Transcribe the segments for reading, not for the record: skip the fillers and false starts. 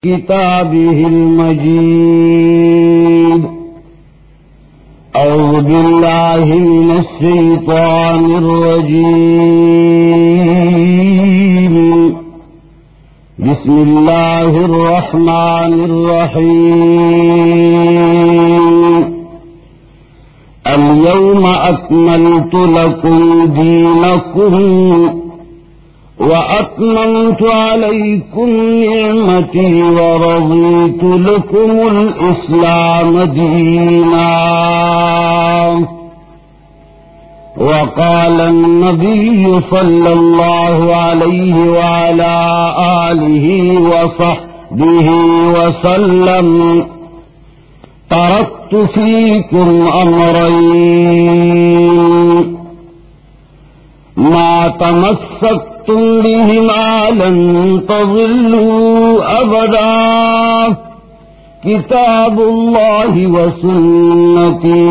كتابه المجيد. أعوذ بالله من الشيطان الرجيم. بسم الله الرحمن الرحيم. اليوم أكملت لكم دينكم وأتممت عليكم نعمتي ورضيت لكم الإسلام دينا. وقال النبي صلى الله عليه وعلى آله وصحبه وسلم: تركت فيكم أمرين ما تمسكتم بهما لن تضلوا أبدا: كتاب الله وسنتي،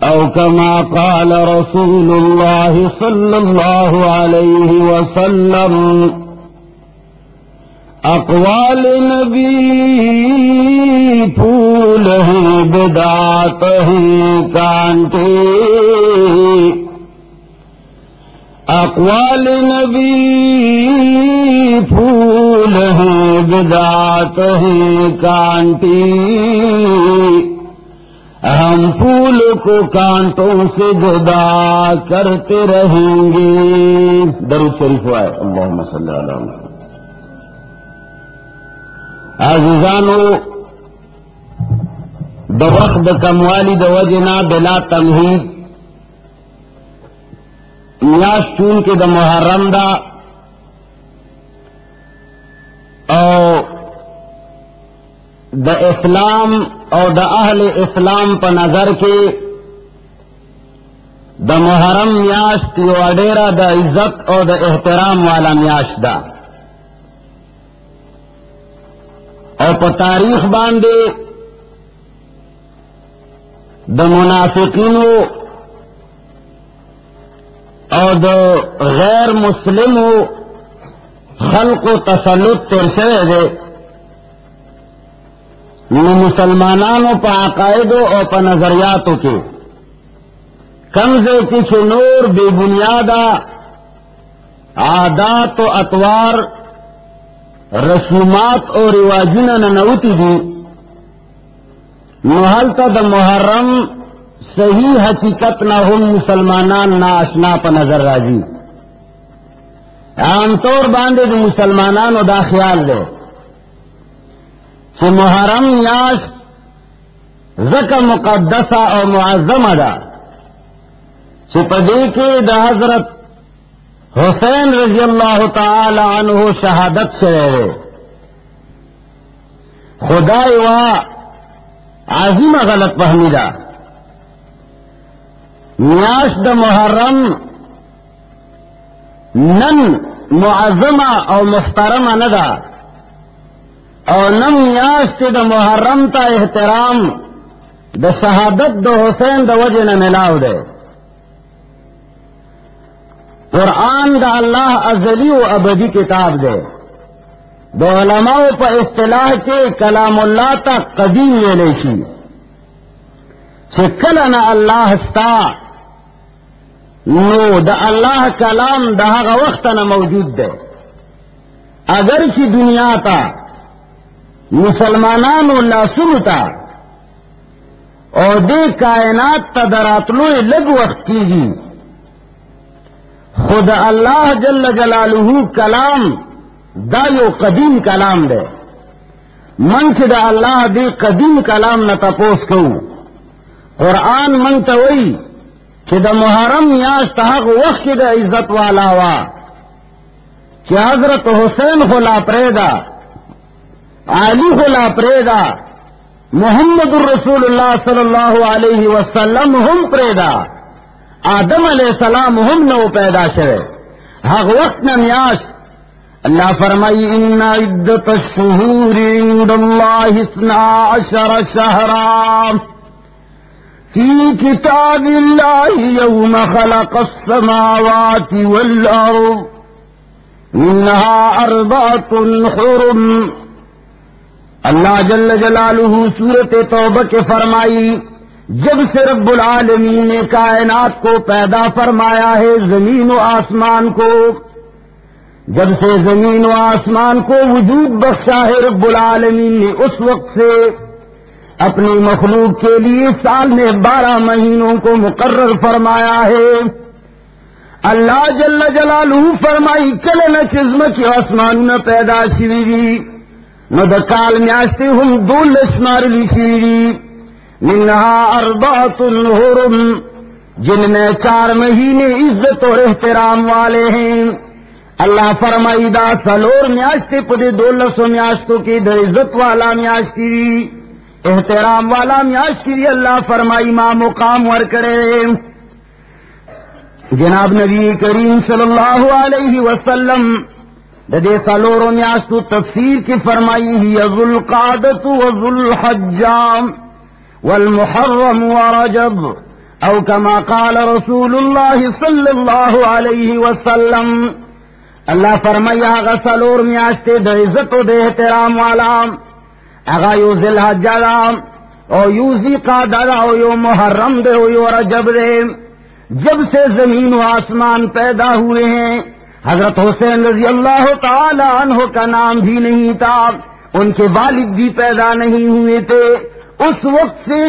أو كما قال رسول الله صلى الله عليه وسلم. اقوال نبی پھول ہیں، بدعات ہیں کانٹے. اقوال نبی پھول ہیں، بدعات ہیں کانٹے. ہم پھول کو کانٹوں سے جدا کرتے رہیں گے. درود شریف ہے. اللہم صلی علی محمد. عزیزانو، د وخت د کموالی د وجنا بلا تمہید میاش چون کے د محرم دا او د اسلام او د اہل اسلام پا نظر کے د محرم میاش یو اڈیرا د عزت او د احترام والا میاش دا، اور پا تاریخ باندے دا منافقینو اور دا غیر مسلمو خلق و تسلط ترشوے دے. مسلمانانو پا عقائدو اور پا نظریاتو کے کمزے کچھ نور بے بنیادہ عادات و اطوار رسومات اور رواجنا ننوتی دی. محلتا دا محرم صحیح حقیقت نہ ہم مسلمانان نا اشنا پا نظر راجی. عام طور باندے دا مسلمانانو دا خیال دے چھ محرم یاش زکا مقدسہ اور معظمہ دا چھ پدے کے دا حضرت حسین رضی اللہ تعالی عنہ شہادت سے خدای و عظیم غلط فہمی دا. میاش دا محرم نن معظمہ اور محترمہ ندا، اور نم میاش دا محرم تا احترام دا شہادت دا حسین دا وجہ نہ ملاو دے. قرآن دا اللہ ازلی و ابدی کتاب دے. دو علماء پا اصطلاح کے کلام اللہ تا قدیم ویلیشی چکلنا اللہ ستا نو دا اللہ کلام دا غا وقتنا موجود دے. اگر چی دنیا تا مسلمانانو اللہ سنتا اور دے کائنات تا دراتلو لگ وقت کی گی، خود اللہ جل جلالہ کلام دا یو قدیم کلام دے. من سے دا اللہ دے قدیم کلام نہ تپوس کو. قرآن من توئی کہ دا محرم یاش تحق وقت دا عزت والا وا کہ حضرت حسین خلا پریدا، علی خلا پریدا، محمد الرسول اللہ صلی اللہ علیہ وسلم ہم پریدا، آدم علیہ السلام ہم نو پیدا شوے. حق وقت نمیاش اللہ فرمائی: ان عدت الشہور عند اللہ 12 شہرا فی کتاب اللہ یوم خلق السماوات والارض منها اربعۃ حرم. اللہ جل جلالہ سورۃ توبہ کے فرمائی جب سے رب العالمین نے کائنات کو پیدا فرمایا ہے، زمین و آسمان کو، جب سے زمین و آسمان کو وجود بخشا ہے رب العالمین نے، اس وقت سے اپنی مخلوق کے لیے سال میں 12 مہینوں کو مقرر فرمایا ہے. اللہ جل جلالہ فرمائی کله نه چې ځمکې او اسمانونه پیدا شوي دي نو د کال میاشتې هم 12 شمارلي شوي دي. منها اربعۃ حرم، جن میں 4 مہینے عزت اور احترام والے ہیں. اللہ فرمائی دا سلور میاشتې په دې 12 میاشتوں کې د عزت والا میاشتې دي، احترام والا میاشتې دي. اللہ فرمائی ما مقام ورکړی. جناب نبی کریم صلی اللہ علیہ وسلم دے سالورو میاشتو تفسیر کی فرمائی ہی ذو القعدۃ و ذو الحجہ والمحرم ورجب او کما قال رسول اللہ صلی اللہ علیہ وسلم. اللہ فرمائی آغا سالور میاشتے دے عزت و دے احترام والا آغا یو ذی الحجہ دا او یو ذی قعدہ دا او you Muharram they O you رجب دے. جب سے زمین و آسمان پیدا ہوئے ہیں حضرت حسین رضی اللہ تعالی عنہ کا نام بھی نہیں تھا، ان کے والد بھی پیدا نہیں ہوئے تھے. اس وقت سے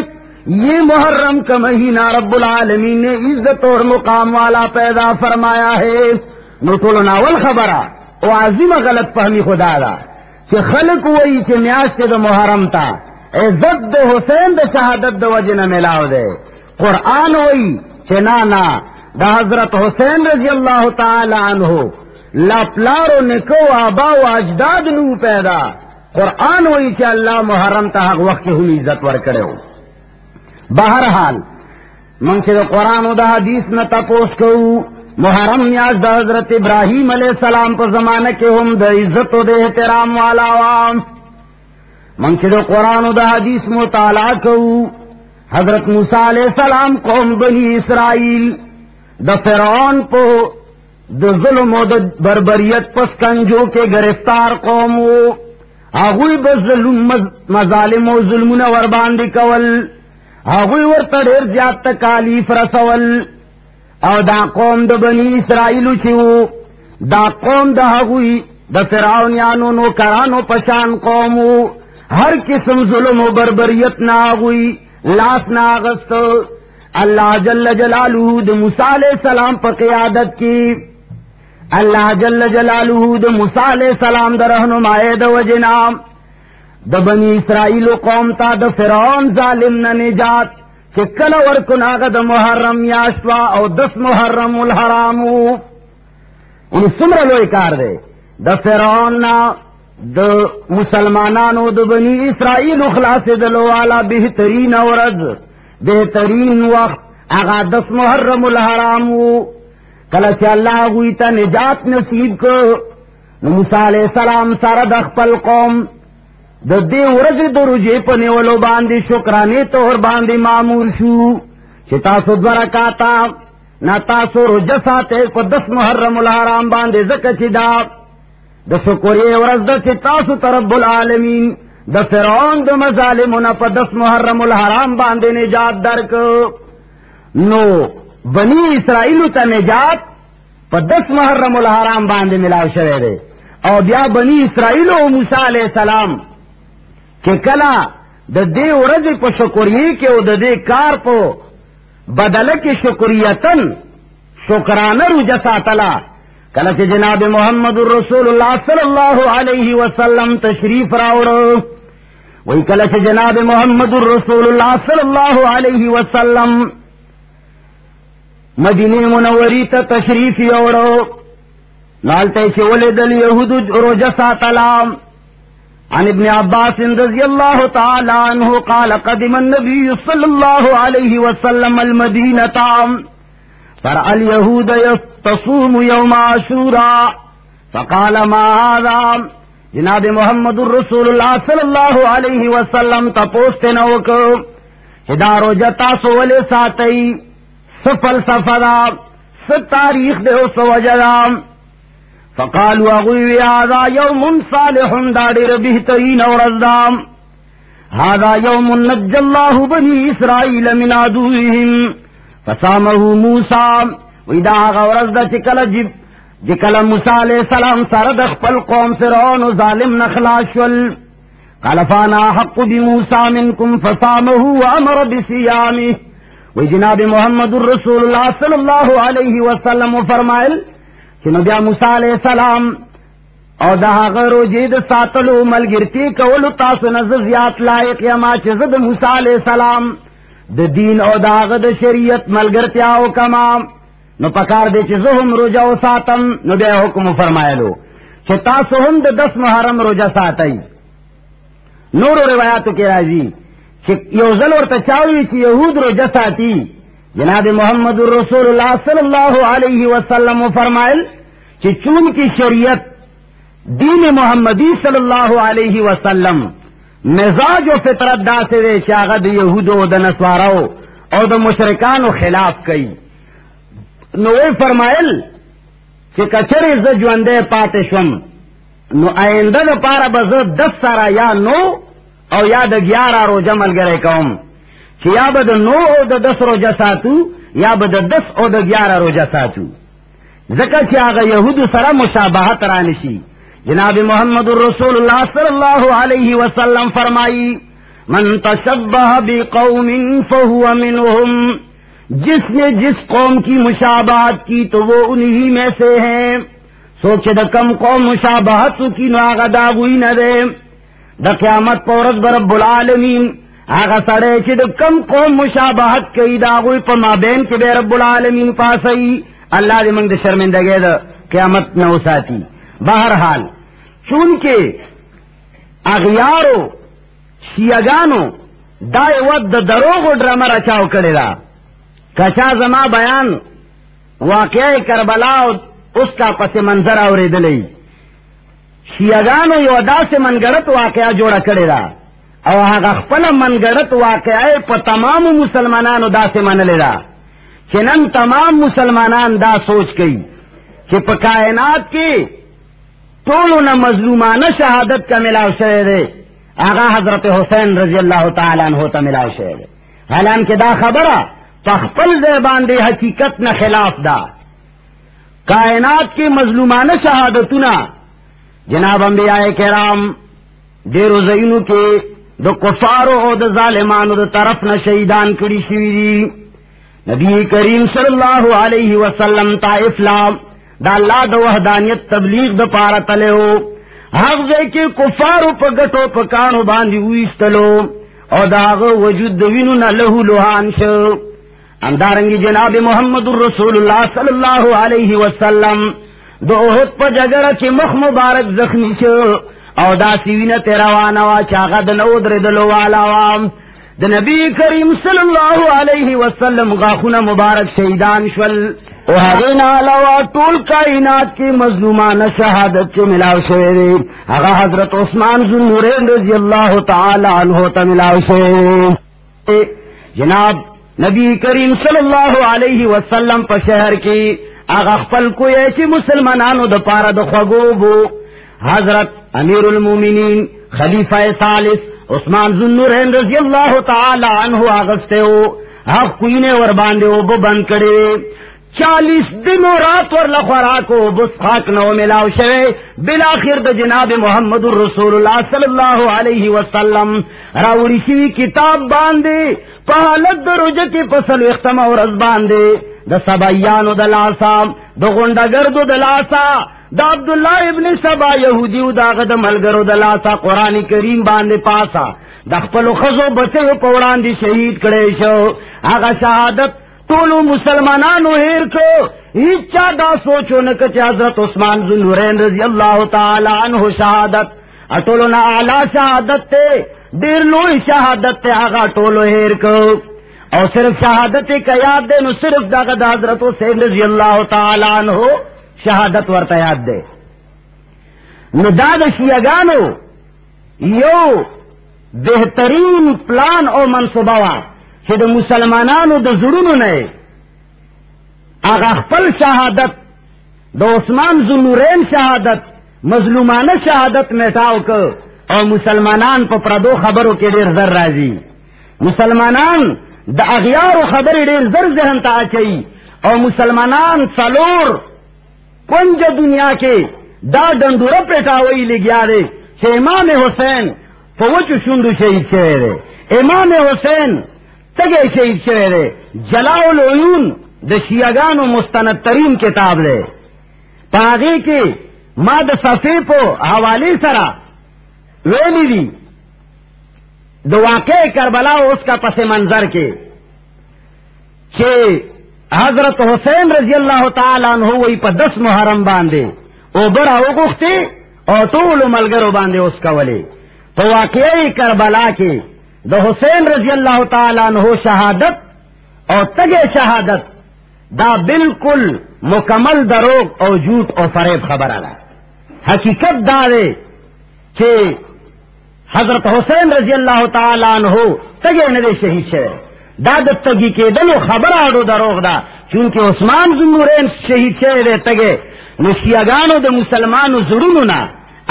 یہ محرم کا مہینہ رب العالمین نے عزت اور مقام والا پیدا فرمایا ہے. نو ټول ناول خبره او عظیمه غلط فهمی خدا دا چې خلق وایي چې میاشت د محرم تا عزت د حسین د شهادت د وجنه ملاو ده. قرآن وایي کہ نانا دا حضرت حسین رضی اللہ تعالی عنہ لا پلارو نکو آبا و اجداد نو پیدا. قرآن وہی کہ اللہ محرم تا حق وقت ہم عزت ورکڑے ہو. بہرحال منشد قرآن و دا حدیث میں تپوس کو محرم میاش دا حضرت ابراہیم علیہ السلام پر زمانہ کے ہم دا عزت و دا احترام والا وام. منشد قرآن و دا حدیث مطالعہ کو حضرت موسیٰ علیہ السلام قوم بنی اسرائیل دا فرعون پو دا ظلم و دا بربریت پس کنجو کے گرفتار قوم و آغوی بظلم مظالم و ظلمون ورباندی کول، آغوی ورطا دیر زیاد تکالیف رسول. او دا قوم دا بنی اسرائیلو چیو دا قوم دا آغوی دا فرعونیانو نو کرانو پشان قوم و ہر قسم ظلم و بربریت نا آغوی لاس ناغست. اللہ جل جلالہ دا موسیٰ علیہ السلام پر قیادت کی، اللہ جل جلالہ دا موسیٰ علیہ السلام دا رہنمائے دا وجنام دا بنی اسرائیل قوم تا دا فرعون ظالم نا نجات چکل ورکن آغا دا محرم میاشتوا او 10 محرم الحرامو. ان سمر لوئی کار دے دا فرعون نا دا مسلمانانو دا بنی اسرائیل اخلاص دلو والا بہترین ورد بہترین وقت آغا 10 محرم الحرامو. کلچ اللہ ہوئیتا نجات نصیب کو موسیٰ علیہ السلام سارا دخپل قوم دا دے ورج دو رجے پنے ولو باندی شکرانے طور باندی معمول شو چی تاسو دورکاتا نا تاسو رجساتے پا 10 محرم الحرام باندی زکا چی دا دا شکریہ ورز دا چی تاسو ترب العالمین دا فرعون دا مظالمنا پا 10 محرم الحرام باندی نجات درک. نو بنی اسرائیلو تا نجات پا 10 محرم الحرام باندی ملاو شوئے دے. او بیا بنی اسرائیلو موسیٰ علیہ السلام کہ کلا دا دے ورز پا شکریہ کے او دا دے کار پا بدلک شکریتن شکرانہ رجسا تلا کلا کہ جناب محمد الرسول اللہ صلی اللہ علیہ وسلم تشریف راوڑو. وہی کلا کہ جناب محمد الرسول اللہ صلی اللہ علیہ وسلم مدینہ منوری تا تشریف یوڑو نالتے چھ ولد الیہود رجسا تلام. عن ابن عباس رضی اللہ تعالی عنہ قال قدم النبی صلی اللہ علیہ وسلم المدینہ فرأى اليهود تصوم يوم عاشوراء فقال ما هذا. جناب محمد الرسول اللہ صلی اللہ علیہ وسلم تپوستے نوکو ہدارو جتا سولے ساتئی سفل سفدا ست تاریخ دے اس وجدام. فقالوا اغوی هذا یوم صالح دا دیر بہترین ورزدام هذا یوم نجى الله بنی اسرائیل من عدوهم فصامه موسیٰ ویدا غورزدہ چکل موسیٰ علیہ السلام سرد خپل قوم فرعون ظالم نخلاشول قال فانا حق بموسیٰ منکم فصامه وامر بصیامه وی جناب محمد الرسول اللہ صلی اللہ علیہ وسلم فرمائل کہ نبی موسیٰ علیہ السلام او دا غرو جید ساتلو ملگرتی کولو تاسو نززیات لائق یما چزد موسیٰ علیہ السلام دا دین او دا غد شریعت ملگرتیاو کمام نو پکار دے چیزو ہم روجہ و ساتم نو بے حکم فرمائلو چھ تاسو ہم دا 10 محرم روجہ ساتای نور روایاتو کے راضی چھ یوزل اور تچاوی چھ یہود روجہ ساتی جناب محمد الرسول اللہ صلی اللہ علیہ وسلم فرمائل چھ چون کی شریعت دین محمدی صلی اللہ علیہ وسلم مزاج و فطرت دا سے دے چاغد یہودو دا نسواراو او دا مشرکانو خلاف کئی نوے فرمائل چھ کچر ز جوندے پاتشم نو آئندہ دا پارا بزر 10 سارا یا 9 او یا دا 11 روجہ ملگرے کون چھ یا با دا 9 او دا 10 روجہ ساتو یا با دا 10 او دا 11 روجہ ساتو ذکر چھ آگا یہود سرا مشابہت رانشی جناب محمد الرسول اللہ صلی اللہ علیہ وسلم فرمائی من تشبہ بقوم فہو منہم جس نے جس قوم کی مشابہت کی تو وہ انہی میں سے ہیں سوچے دا کم قوم مشابہت کی نو آغا داغوی نہ دے دا قیامت پورت برب العالمین آغا سڑے چے دا کم قوم مشابہت کی داغوی پا مابین کے بے رب العالمین پاسئی اللہ دے منگ دا شرمندگے دا قیامت نہ اساتی بہرحال چونکہ اغیارو شیعگانو دائے ود دروغ و ڈرامر اچاو کرے دا کچا زما بیان واقعہ کربلا اس کا پس منظر آورے دلئی شیعگانو یو دا سے منگرت واقعہ جوڑا کرے دا او آغا خپل منگرت واقعہ پا تمام مسلمانانو دا سے منلے دا چنن تمام مسلمانان دا سوچ کئی چھ پا کائنات کی طولو نا مظلومانہ شہادت کا ملاو شہر دے آغا حضرت حسین رضی اللہ تعالیٰ عنہ تا ملاو شہر دے حالانکہ دا خبرہ تخپل زیبان دے حقیقت نہ خلاف دا کائنات کی مظلومانہ شہادتنا جناب انبیاء کرام دیر و زینو کے دو کفارو او دو ظالمانو دو طرف نہ شہیدان کری شوی دی نبی کریم صلی اللہ علیہ وسلم طائف لام دا اللہ دا وحدانیت تبلیغ دا پارا تلے ہو حفظے کے کفارو پا گٹو پا کانو باندی ہوئیستلو او داغ وجود دوینو نا لہو لوحان شو اندارنگی جناب محمد الرسول اللہ صلی اللہ علیہ وسلم دو احد پا جگڑا چی مخ مبارک زخمی شو او دا سیوینت روانوا چاگد نودر دلو والاوام دا نبی کریم صلی اللہ علیہ وسلم غاخون مبارک شہیدان شول او حقین علاوہ طول کائنات کی مظلومان شہادت کے ملاو شوئے اگا حضرت عثمان ذوالنورین رضی اللہ تعالی عنہ تا ملاو شوئے جناب نبی کریم صلی اللہ علیہ وسلم پر شہر کی اگا خپل کوئی ایسی مسلمانانو دا پارا دا خگوبو حضرت امیر المومنین خلیفہ ثالث عثمان ذوالنورین رضی اللہ تعالی عنہ آغستے ہو حق کوئی ور باندے ہو بو بند کرے 40 دنوں رات ور لخوراکو بس خاک نو ملاو شوے بلاخر دا جناب محمد الرسول اللہ صلی اللہ علیہ وسلم راوری شوی کتاب باندے پہلت دا رجت پسل اختم اور از باندے دا سبایانو دا لاسا دا غنڈگردو دا لاسا دا عبداللہ ابن سبا یہودیو دا غد ملگرو دا لاسا قرآن کریم باندے پاسا دا خپلو خزو بچے پوران دی شہید کرے شو آغا شہادت طولو مسلمانانو ہیر کو ہیچا دا سوچو نکچ حضرت عثمان ذوالنورین رضی اللہ تعالی عنہ شہادت اٹولو نا اعلی شہادت تے دیر لوئی شہادت تے آغا ٹولو ہیر کو اور صرف شہادت کا یاد دے نو صرف دا غد حضرت حسین رضی اللہ تعالی عنہ شہادت ورطا یاد دے نو دا شیعگانو یو بہترین پلان او منصوبہ کہ دا مسلمانانو دا ضرورو نئے آغا خپل شہادت دو عثمان ذوالنورین شہادت مظلومانہ شہادت میٹاو کو اور مسلمانان پا پردو خبرو کے دیر زر راضی مسلمانان دا اغیار و خبر دیر زر ذہن تا چاہی اور مسلمانان سلور کنج دنیا کے دا ڈنڈورا پیٹاوئی لگیا دے چھے امام حسین فوچو شندو شہید شوئے دے امام حسین تگے شہید شوئے دے جلاء العیون دا شیعگان و مستند ترین کتاب دے پاگے کے ما دا صفحے پو حوالی سرا ویلی دی دو واقع کربلا اس کا پس منظر کے چھے حضرت حسین رضی اللہ تعالیٰ عنہ وی پا 10 محرم باندے او برا او گفتے او طول ملگرو باندے اس کا ولی تو واقعی کربلا کے دو حسین رضی اللہ تعالیٰ عنہ شہادت اور تگے شہادت دا بالکل مکمل دروغ اور جھوٹ اور فریب خبر آلا حقیقت دا دے کہ حضرت حسین رضی اللہ تعالیٰ عنہ تگے ندے شہید شہر دا دا تگی کے دنو خبر آڑو دروغ دا چونکہ عثمان ذوالنورین شہید شہر تگے نشیعگانو دا مسلمانو ضرورو نا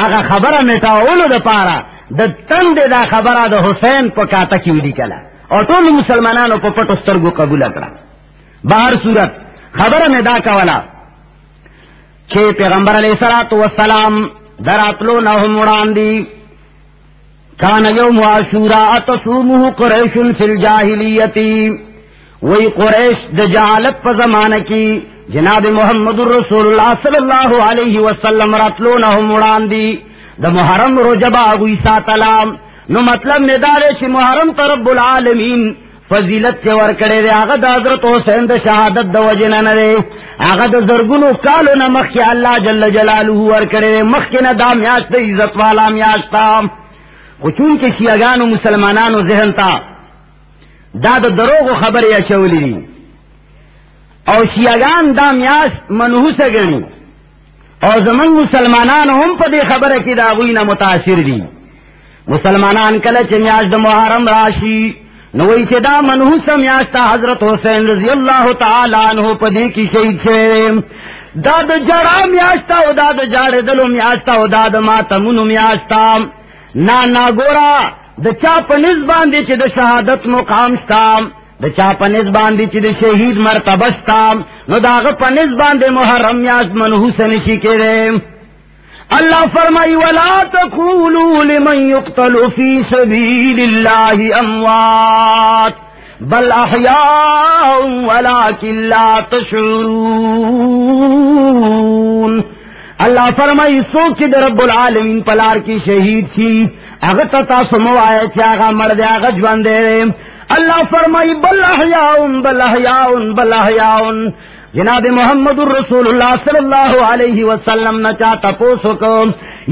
اگا خبر میٹاولو دا پارا دا تند دا خبر دا حسین پا کاتا کیو دی کلا اور طول مسلمانانو پا پتو سترگو قبول اکرا باہر صورت خبر میں دا کولا چھے پیغمبر علیہ السلام دراتلو نہم مران دی کان یوم عاشوراء تصومه قریش فی الجاہلیتی وہی قریش دا جہالت پا زمانہ کی جناب محمد الرسول اللہ صلی اللہ علیہ وسلم راتلو نہم مران دی دا محرم رجبا اگوی ساتلام نو مطلب ندارے چھ محرم تا رب العالمین فضیلت کے ورکڑے دے آغا دا حضرت حسین دا شہادت دا وجنہ ندے آغا دا زرگنو کالو نمخ کے اللہ جل جلالہ ورکڑے دے مخ کے نا میاشت دا عزت والا میاشتا چون کے شیعگانو مسلمانانو ذہن تا دا دا دروغ خبر یا چولی دی اور شیعگان دا میاشت منحوس گنی اور زمن مسلمانانو ہم پا دے خبر کی دا غوینا متاثر دی مسلمانان کلچ میاشت دا محرم راشی نوئی چھ دا منحوس میاشتا حضرت حسین رضی اللہ تعالیٰ عنہ پا دے کی شہید شہرم دا دا جڑا میاشتا و دا دا جاڑ دلو میاشتا و دا دا ماتمونو میاشتا نا گورا دا چاپ نزبان دی چی دا شہادت مقام شتام دا چاپ نزبان دی چی دا شہید مرتبہ شتام نو دا غپ نزبان دی محرم میاز منحوس نشی کے دے اللہ فرمائی ولا تقولوا لمن يقتل فی سبیل اللہ اموات بل احیاء ولکن لا تشعرون اللہ فرمائی سوچ دے رب العالمین پلار کی شہید تھی اگر تاسو مو آئے چاگا مرد آگا جوان دے اللہ فرمائی بل احیاؤن بل احیاؤن بل احیاؤن جناب محمد الرسول اللہ صلی اللہ علیہ وسلم نہ چاہتا پوسو کو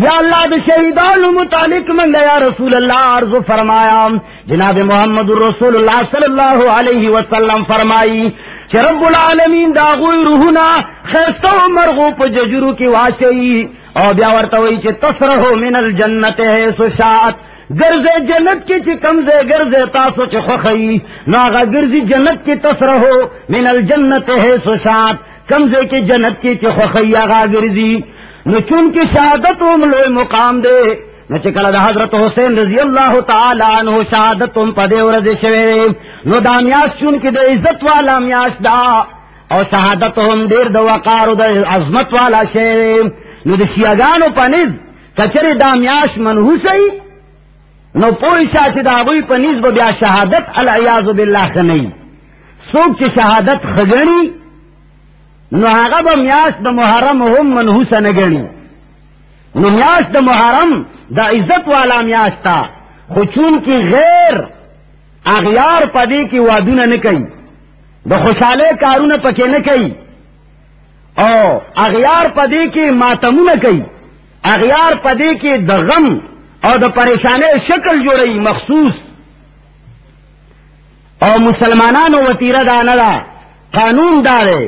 یا اللہ دے شہیدان متعلق منگا یا رسول اللہ عرض فرمایا جناب محمد الرسول اللہ صلی اللہ علیہ وسلم فرمائی کہ رب العالمین دا غوی روحنا خیستو مرغوب ججرو کی واشئی او بیاورتوئی چی تصرہو من الجنت ہے سشاعت گرزے جنت کی چی کمزے گرزے تاسو چی خوخئی ناغا گرزی جنت کی تصرہو من الجنت ہے سشاعت کمزے کی جنت کی چی خوخئی آغا گرزی نو چون کی شہادت املوی مقام دے نو چکل دا حضرت حسین رضی اللہ تعالی عنہ شہادت ام پدے ورز شوے نو دا میاس چون کی دا عزت والا میاس دا اور شہادت ہم دیر دا وقار دا عظمت والا شوے نو دا شیعگانو پنیز کچر دا میاس منحوسی نو پویشا چی دا غوی پنیز با بیا شہادت العیاذ باللہ خنی سوک چی شہادت خگنی نو آغا با میاس دا محرم ہم منحوس نگنی نو میاس دا محرم دا عزت والا میاس تا خچون کی غیر اغیار پدی کی وادون نکی دا خوشالے کارون پکے نکی او اغیار پدی کی ماتمون نکی اغیار پدی کی دا غم اور دا پریشانے شکل جوڑی مخصوص اور مسلمانانو وطیرہ دانا قانون دارے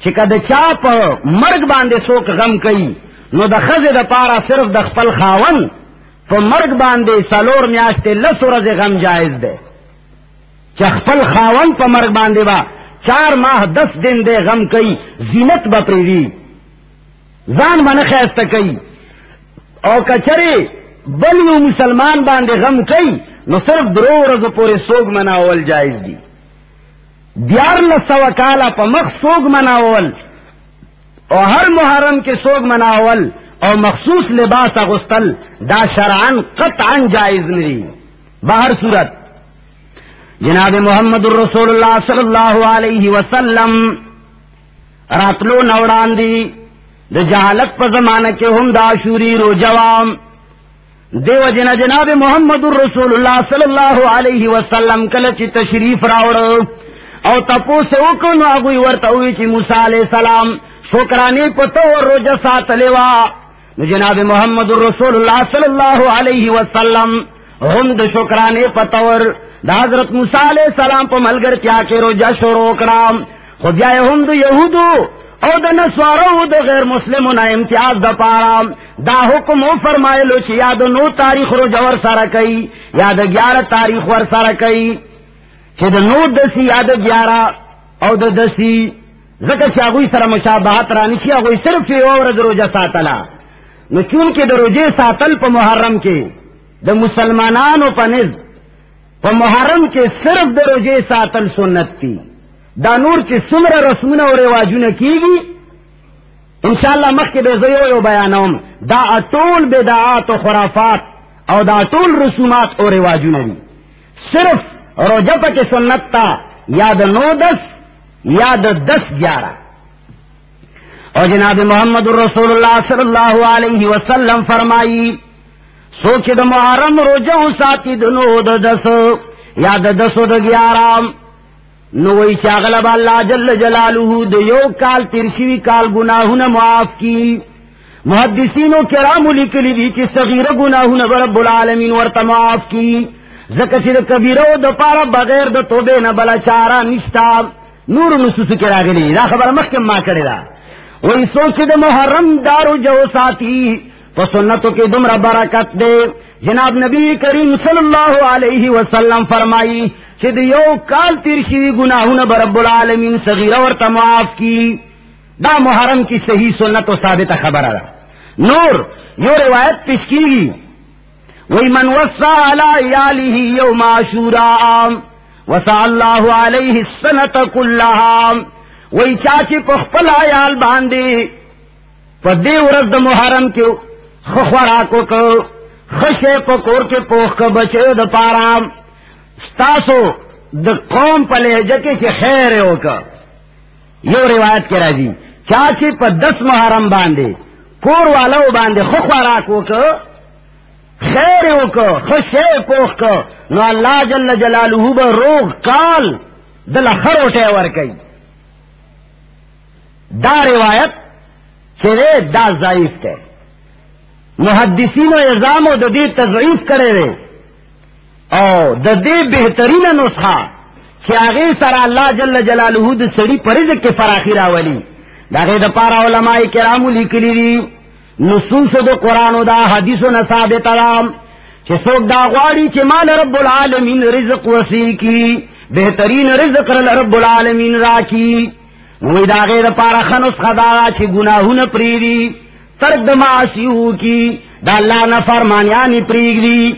چکا دا چاپ مرگ باندے سوک غم کئی نو دا خز دا پارا صرف دا خپل خاون پا مرگ باندے سالور میاشتے 10 ورځې غم جائز دے چخپل خاون پا مرگ باندے با 4 ماہ 10 دن دے غم کئی زینت با پریدی زان من خیست کئی او کچرے بلیو مسلمان باندے غم کئی نو صرف درو رضو پورے سوگ مناول جائز دی. دیار لسو کالا پا مخ سوگ مناول او ہر محرم کے سوگ مناول او مخصوص لباس اغسطل دا شرعن قطعا جائز نہیں. باہر صورت جناب محمد الرسول اللہ صلی اللہ علیہ وسلم راتلو نوڑان دی دا جہالت پا زمانہ کے ہم دا شوری رو جوام دیو جنا جناب محمد الرسول اللہ صلی اللہ علیہ وسلم کلچ تشریف راوڑ او تپو سے اوکنو آگوی ورطوی چی موسیٰ علیہ السلام شکرانے پتو روجہ سات لیوا. جناب محمد الرسول اللہ صلی اللہ علیہ وسلم ہم دا شکرانے پتور دا حضرت موسیٰ علیہ السلام پا ملگر کیا کے روجہ شروع کرام خود جائے ہم دا یہودو او دا نسوارو دا غیر مسلمون امتیاز دا پارام دا حکم او فرمائلو چی یا دا 9 تاریخ روجہ ور سارا کئی یا دا 11 تاریخ ور سارا کئی چی دا 9 دسی یا دا 11 او دا دسی ذکر چی آگوی سر مشابہت رانی چی آگوی صرف فی اورد روجہ ساتلا نو چونکہ دا روجہ ساتل پا محرم کے دا مسلمانانو پا نز پا محرم کے صرف دا روجہ ساتل سنت تی. دا نور چی سمر رسمون و رواجون کی گی انشاءاللہ مخی بے زیو بیانوم دا اطول بدعات و خرافات او دا اطول رسومات و رواجون دی. صرف روجہ پا کے سنت تا یا دا 9-10 یا دا 10-11. اور جناب محمد الرسول اللہ صلی اللہ علیہ وسلم فرمائی سوچ دا محرم روجہ ساتی دا 9-10 یا دا 10-11 نوئی چاغلب اللہ جل جلالہ دیو کال ترشوی کال گناہون معاف کی. محدثینو کرام لکلی دی چی صغیر گناہون رب العالمین ورطا معاف کی. زکچی دا کبیرو دا پارا بغیر دا توبے نبلا چارا نشتا نور نسوس کرا گلی دا خبر محکم ما کرے دا. وہی سوچ دا محرم دارو جو ساتی سنتوں کے دمرا برکت دے. جناب نبی کریم صلی اللہ علیہ وسلم فرمائی چد یو کال تیرشی گناہون برب العالمین صغیرہ ورطا معاف کی. دا محرم کی صحیح سنت و ثابت خبر ہے. نور یو روایت پیش کی گی وہی من وصا علی یالہ یوم عاشوراء وصا اللہ علیہ السنت کلہا. وہی چاچی پخپل آیال باندے پا دے ورد محرم کے خخوراکو کو خشے پکور کے پوخ کا بچے دا پارام ستاسو دا قوم پلے جکے چی خیر ہو کا. یو روایت کرا جی چاچی پا 10 محرم باندے کور والو باندے خخوراکو کا خیر ہو کا خشے پوخ کا نو اللہ جل جلالہ با روغ کال دل خروٹے ورکی. دا روایت چرے دا ضعیف تے. محدثین و اعظام و ددی تضعیف کرے رہے او ددی بہترین نسخہ چاگی سر اللہ جل جلالہ دا سڑی پرزق کے فراخی راولی داغی دا پارا علماء کرامو لکلی دی نصوص دا قرآن و دا حدیث و نصابت رام چھ سوک دا غواری چھ مال رب العالمین رزق وسیع کی بہترین رزق رب العالمین را کی وی داغی دا پارا خنس خدا چھ گناہون پریدی ترک دا معاشیو کی دا اللہ نفرمانیانی پریگ دی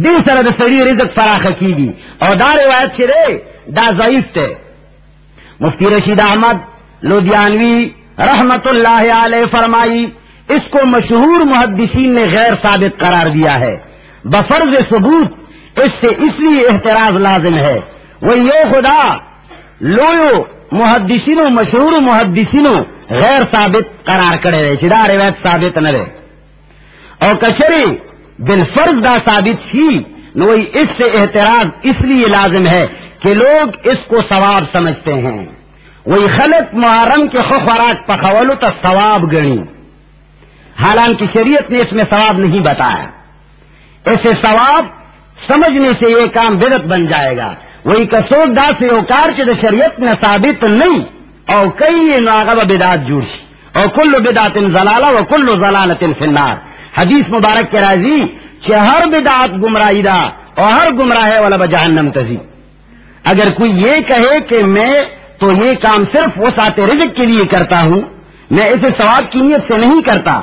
دی سر دا سری رزق فراخ کی دی. اور دا روایت چرے دا ضعیف تے. مفتی رشید احمد لدھیانوی رحمت اللہ علیہ فرمائی اس کو مشہور محدثین نے غیر ثابت قرار دیا ہے بفرض ثبوت اس سے اس لیے احتراز لازم ہے. وہ یو خدا لویو محدثینوں مشہور محدثینوں غیر ثابت قرار کرے رہے چدا روایت ثابت نہ رہے اور کچری بالفرض دا ثابت سی نوئی اس سے احتراز اس لیے لازم ہے کہ لوگ اس کو ثواب سمجھتے ہیں. وہی خلق محرم کے خوراک پخولو تا ثواب گنی حالانکہ شریعت نے اس میں ثواب نہیں بتایا. ایسے ثواب سمجھنے سے یہ کام بدعت بن جائے گا. وہی کسوک دا سے اوکار کے شریعت میں ثابت نہیں اور کئی ناغب بدعات جوڑی اور کل بدعت ضلالہ و کل ضلالت فی النار. حدیث مبارک کے راضی کہ ہر بدعات گمراہی دا اور ہر گمراہ والا بجہنم تزی. اگر کوئی یہ کہے کہ میں تو یہ کام صرف وسعت رزق کے لیے کرتا ہوں میں اسے ثواب کی نیت سے نہیں کرتا،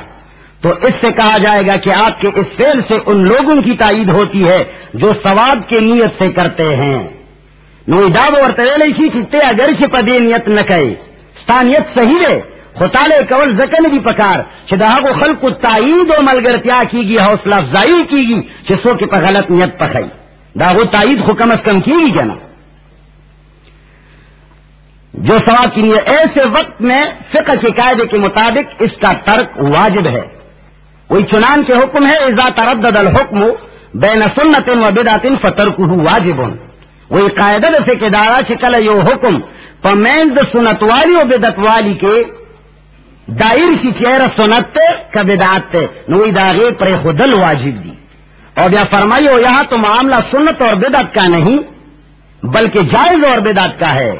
تو اس سے کہا جائے گا کہ آپ کے اس فعل سے ان لوگوں کی تائید ہوتی ہے جو ثواب کی نیت سے کرتے ہیں. نو داو ورته ویلی شي چې ته اگر چې په دې نیت نه کوي، ستا نیت صحیح دی، خو تاله کول ځکه نه دي پکار چې د هغو خلقو تایید او ملګرتیا کیږي، حوصله افزایی کیږي چې څوک په غلط نیت پخی. د هغو تایید خو کم از کم کیږي که نه. جو ثواب کی نیت، ایسے وقت میں فقہ کے قاعدے کے مطابق اس کا ترک واجب ہے. وہی چنان کے حکم ہے اذا تردد الحکم بین سنت و بدعت فترکہ واجب. وہی قاعدہ سے کہ دارا چکل یو حکم پمینز سنت والی و بدعت والی کے دائر سی چہرہ سنت تے کا بدعت تے نوی داغے پر خودل واجب دی. اور یا فرمائی ہو یہاں تو معاملہ سنت اور بدعت کا نہیں بلکہ جائز اور بدعت کا ہے،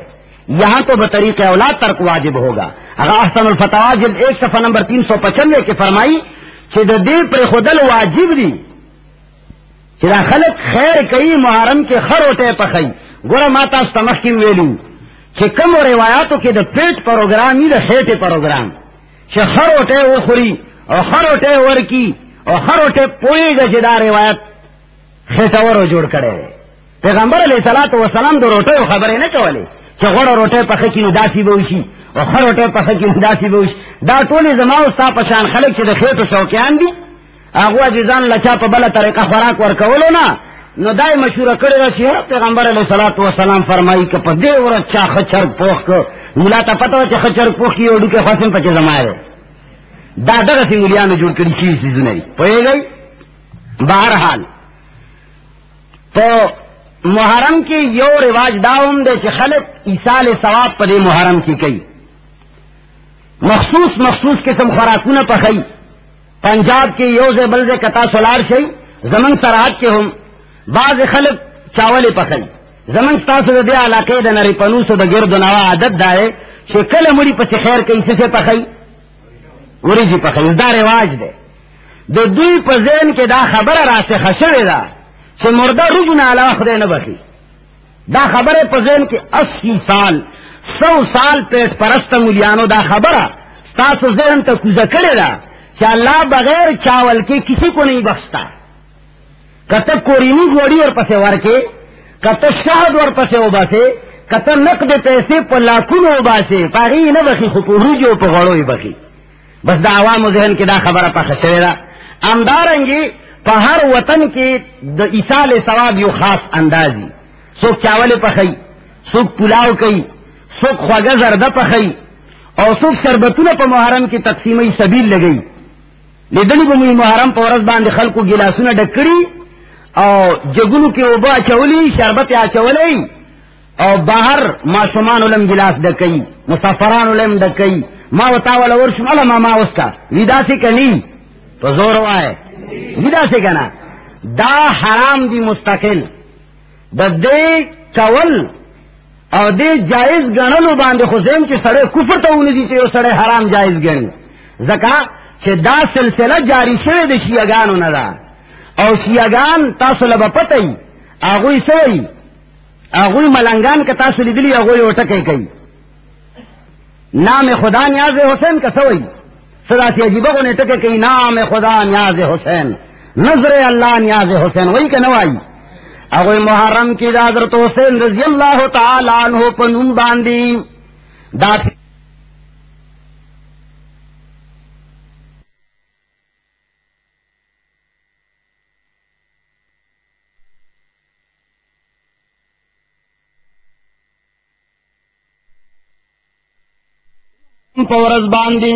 یہاں تو بطریق اولاد ترک واجب ہوگا. اگر احسن الفتاوی جلد 1 صفحہ نمبر 395 کے فرمائی کہ دے پر خودل واجب دی چرا خلق خیر کئی محرم کے خروٹے پخئی. گورا ماتا استمخ کی ویلو کہ کم روایاتوں کے دا پیٹ پروگرام ہی دا خیٹے پروگرام کہ خروٹے وہ خوری اور خروٹے ورکی اور خروٹے پوئی گا جدا روایت خیٹور و جوڑ کرے. پیغمبر علیہ الصلوۃ والسلام دو روٹے خبریں نہ کولے کہ غور روٹے پخ کی نداسی بوشی اور خروٹے پخ کی نداسی بوش دا ٹولی زماو ستا پشان خلق چھ دا خیٹو شوقیان دی اغوا جزان لچا پا بلا طریقہ خوراک ورکولو نا. نو دای مشورہ کرے رسی ہے پیغمبر علیہ الصلوۃ والسلام فرمائی کہ پا دے ورد چا خچر پوخ کو ملا تا پتہ چا خچر پوخ کی اوڈو کے خواصن پچے زمائے دا دغسی مولیانو جوڑ کری چیز چیزو نہیں پوئے گئی. بہرحال تو محرم کی یو رواج داؤم دے چھ خلق ایسال ثواب پا دے محرم کی کئی مخصوص قسم خوراکونا پخئی. پنجاب کے یوز بلز کتا سولار شئی زمن سرحد کے ہم بعض خلق چاول پخئی. زمن ستاسو دے علاقے دا نری پنوسو دا گرد و نوا عادت دائے چھے کل مری پس خیر کئی سے پخئی وریجی پخئی. دا رواج دے دو دوی پا ذہن کے دا خبر راسے خشوے دا چھے مردہ رجنا علاق دے نبخی. دا خبر پا ذہن کے 80 سال 100 سال پیٹ پرست مولیانو دا خبر ستاسو ذہن تا کوزا کرے دا کہ اللہ بغیر چاول کے کسی کو نہیں بخشتا. کتا کورینی گوڑی اور پسے ور کے کتا شہد اور پسے اوبا سے کتا نقد پیسے پا لاکھون اوبا سے پاگی نہ بخی خپوری جو پا غڑوی بخی. بس دا عوام و ذہن کے دا خبر پا خشوے دا. امدارنگی پا ہر وطن کے دا ایسال ثواب یو خاص اندازی. سوک چاول پخئی، سوک پلاو کئی، سوک خواگا زردہ پخئی اور سوک شربتون پا محرم کی تقسیمی سبیل لگئی. لیدنی بموی محرم پا ورز باند خلقو گلاسون ڈکڑی اور جگنو کے اوبا چولی شربت چولی اور باہر معصومان علم گلاس ڈکئی مسافران علم ڈکئی ما وطاول ورشم علم ما اس کا ویدا سے کنی تو زور ہوا ہے ویدا سے کنا دا حرام دی مستقل دا دے چول اور دے جائز گنلو باندے خوزیم چی سڑے کفر تو انہی دی چی سڑے حرام جائز گن زکا چی دا سلسلہ جاری شوے دے شیعگانو ندا اور شیعگان تاسو لبا پتای آغوی سوئی آغوی ملنگان کا تاسو لیدلی آغوی اوٹکے کئی نام خدا نیاز حسین کا سوئی صدا سی عجیبہ کو نیٹکے کئی نام خدا نیاز حسین نظر اللہ نیاز حسین وہی کا نوائی آغوی محرم کی دا حضرت حسین رضی اللہ تعالی عنہ پنون باندی دا پورز باندی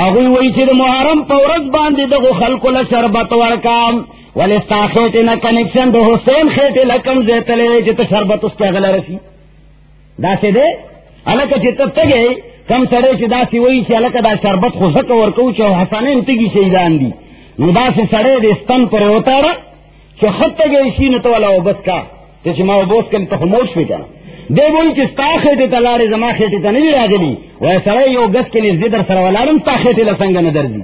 اگوی وی چید محرم پورز باندی دغو خلقو لشربت ورکام ولستا خیٹی نا کنیکشن دو حسین خیٹی لکم زیتلے جتا شربت اس کے اغلا رسی دا سے دے علکا چی تب تگے کم سڑے چی دا سی وی چی علکا دا شربت خوزک ورکو چو حسانین تگی شیدان دی نو دا سی سڑے دے ستن پر ہوتا را چو خط تگے اسی نتو والا وبس کا چی ماو بوس کم تخموش پی کنا دے بوئی چی ستا خیٹی تا لارے زما خیٹی تا نوی راگلی وی سرائی یو گس کے نزدی در سروالارم تا خیٹی لسنگ ندر دی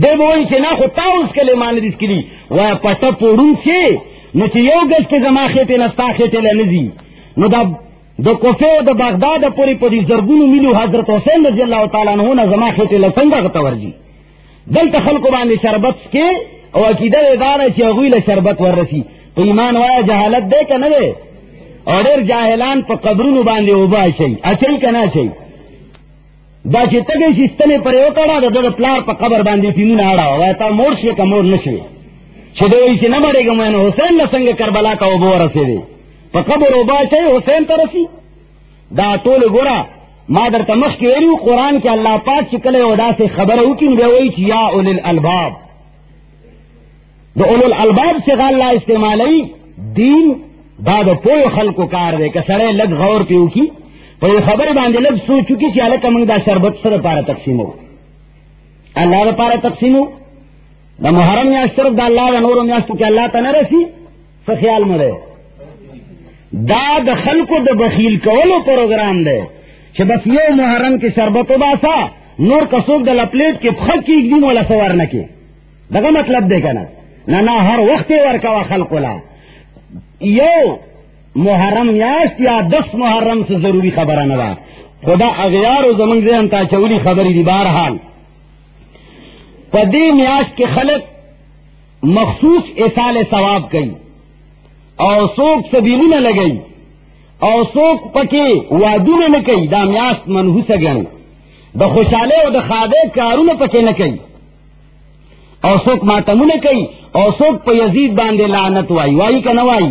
دے بوئی چی نا خود تا اس کے لئے مانے دیس کلی وی پتا پورون چی نو چی یو گس کے زما خیٹی لستا خیٹی لنزی نو دا دو کوفے د بغداد پوری پوری زرگونو میلو حضرت حسین رضی اللہ تعالیٰ عنہ نا زما خیٹے لسنگا غتورجی دلتا خلقو باندے شربت کے او عقیدہ ادارہ چی اغویل شربت ورسی تو ایمان وایا جہالت دے کا نوے اور دیر جاہلان پا قبرونو باندے اوبا چاہی اچھائی کا نا چاہی دا چی تگی شستنے پر اوکڑا دا دا پلار پا قبر باندے تیمون آڑا ویتا موڑ شوے کا موڑ نشوے چی دوئی چی نمڑے گا میں حسین لسنگ کربلا کا اوبو رسے دے پا قبر اوبا چاہی حسین ترسی دا طول گورا ما در تمخ کی ویلیو قرآن کے اللہ پاک چکلے ودا سے خبر ہوکن گوئی چی یا اولی الالباب دا اولی الالباب سے غال اللہ استعمالی دین دا دا پوی خلق کو کار دے کہ سڑے لگ غور پیو کی پوی خبر باندے لگ سو چکی چی علکہ منگ دا شربت سر پارا تقسیمو اللہ دا پارا تقسیمو دا محرم یاشترف دا اللہ دا نورم یاشتو کہ اللہ تا نرسی فخیال مرے دا دا خلقو دا بخیل کولو پروگرام دے چھ بس یہ محرم کے شربتو باسا نور کسوک دا لپلیٹ کے خلق کی ایک دن والا سوار نکی دا مطلب دے کنا نا ہر وقت ورکا خلقو لا یو محرم یاشت یا 10 محرم سے ضروری خبر ندا خدا اغیار و زمن ذہن تا چولی خبری دی بارحال پدی میاشت کے خلق مخصوص اصال ثواب کئی اور سوک سبیلی نہ لگئی اور سوک پکے وادو نہ کئی دا میاشت منحوس گن دا خوشالے و دا خادے کارو نہ پکے نہ کئی اور سوک ماتمو نہ کئی اور سوک پہ یزید باندے لعنت وائی وائی کا نوائی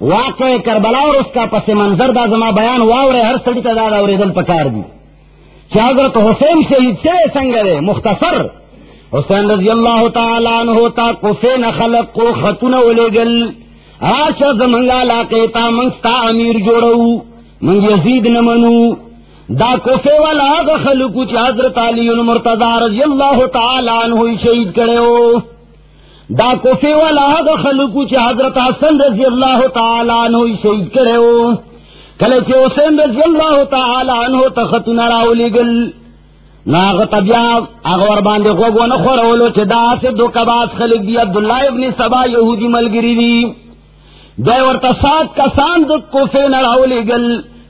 واقع کربلا اور اس کا پس منظر دا زما بیان واو رہے ہر سڑی تا دادا اور دل پکار دی کہ حضرت حسین شہید سے سنگرے مختصر حسین رضی اللہ تعالیٰ عنہ تا کفین خلق کو خطن اولے گل آشا زمنگا لاقیتا منگستا امیر جوڑو منگ یزید نمنو دا کفے والا آگا خلقو چی حضرت علی مرتضی رضی اللہ تعالیٰ عنہ شہید کرے ہو دا کفے والا آگا خلقو چی حضرت حسن رضی اللہ تعالیٰ عنہ شہید کرے ہو کلے چی حسین رضی اللہ تعالیٰ عنہ تخطن راولی گل ناغت بیاب اغور باندے خوگو نخورولو چی دا سے دو کباس خلق دی عبداللہ ابن سبا یہودی ملگری دی دوی ورطا 7 کسان دو کفے نراولی گل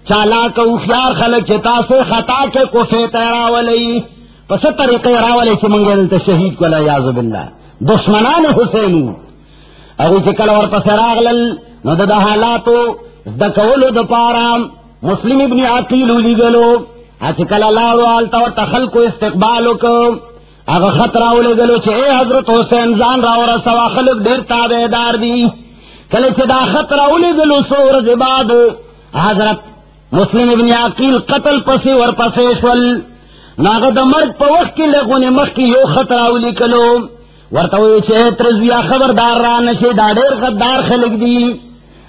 چالاک و خیار خلق چی تاسو خطا کے کفے تیراولی پس طریقے راولی چی منگل تا شہید کو لیازو باللہ دشمنان حسینو اگو چی کل ورطا سراغلل نو دا حالاتو دا کولو دا پارا مسلم ابن عقیل لی گلو اچھ کلا لاڑو آلتا ورطا خلق کو استقبالو کو اگا خطراو لے گلو چھے اے حضرت حسین زان راورا سوا خلق دیر تابعدار دی کلے چھے دا خطراو لے گلو سورج بعد حضرت مسلم ابن عقیل قتل پسی ور پسیشول ناغا دا مرد پا وقت کی لگونے مخ کی یو خطراو لے کلو ورطاوی چھے ترزویا خبردار رانشی دا دیر غدار خلق دی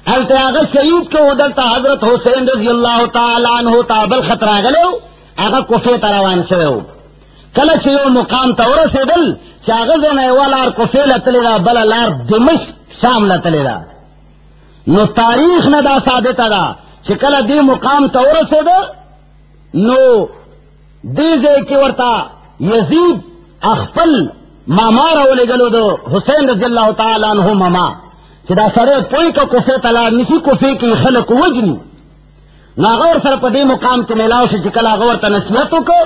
حضرت آغا شہید کو ادلتا حضرت حسین رضی اللہ تعالیٰ عنہ تا بل خطر آگلے ہو آغا کفے تروان شوے ہو کل چیو مقام تورا سے دل چاغ زنیوالار کفے لتلے دا بل لار دمشق شام لتلے دا نو تاریخ ندا ثابت دا چکل دی مقام تورا سے دا نو دیزے کی ورطا یزید اخپل ماما رو لگلو دو حسین رضی اللہ تعالیٰ عنہ ماما دا سرے پوئی کا کفے تلار نسی کفے کی خلق وجنی ناغور سر پا دی مقام کے ملاو سے چکل آغور تا نصیحتو کو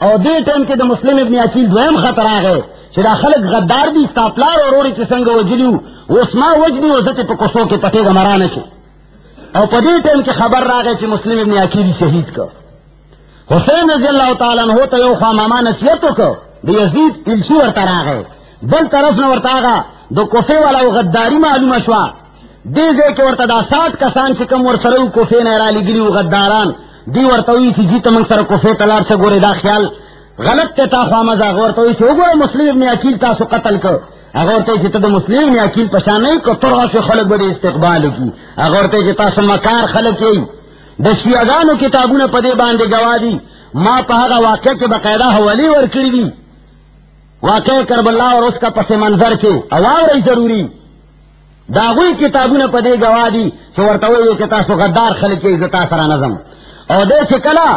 اور دی ٹیم کے دا مسلم ابن عقیل دویم خطر آگئے چدا خلق غدار دی استاپلار اور روڑی چسنگ وجلیو وسما وجنی وزت پا کفو کے پتے گا مرانے سے اور پا دی ٹیم کے خبر راگئے چی مسلم ابن عقیل شہید کو حسین رضی اللہ تعالیٰ عنہ ہوتا یو خواہ ماما نصیحتو کو دی یزید پلچی ورطر آگئے بل طرف نہ ورتا آگا دو کفے والا وہ غداری معلوم اشوا دی دے کے ورتا دا 7 کسان چکم ور سرو کفے نیرالی گلی وہ غداران دی ورتوی سی جیت من سر کفے تلار سے گورے دا خیال غلط تے تا خامزا غورتوی سی گورے مسلم ابن عقیل تاسو قتل کو اغورتے جتا دا مسلم ابن عقیل پشان نہیں کو ترغا سے خلق بڑے استقبال کی اغورتے جتا سو مکار خلق کی دا شیعگانو کتابون پدے باندے گوادی ما پہاگا واقع کے بقیدہ حوالی ورکڑی دی واقع کربلا اور اس کا پس منظر کے اوار ضروری داغوی کتابوں پدے گوادی چورتوئی چتا سو غدار خلق کے عزتا سرا نظم اور دے چکلا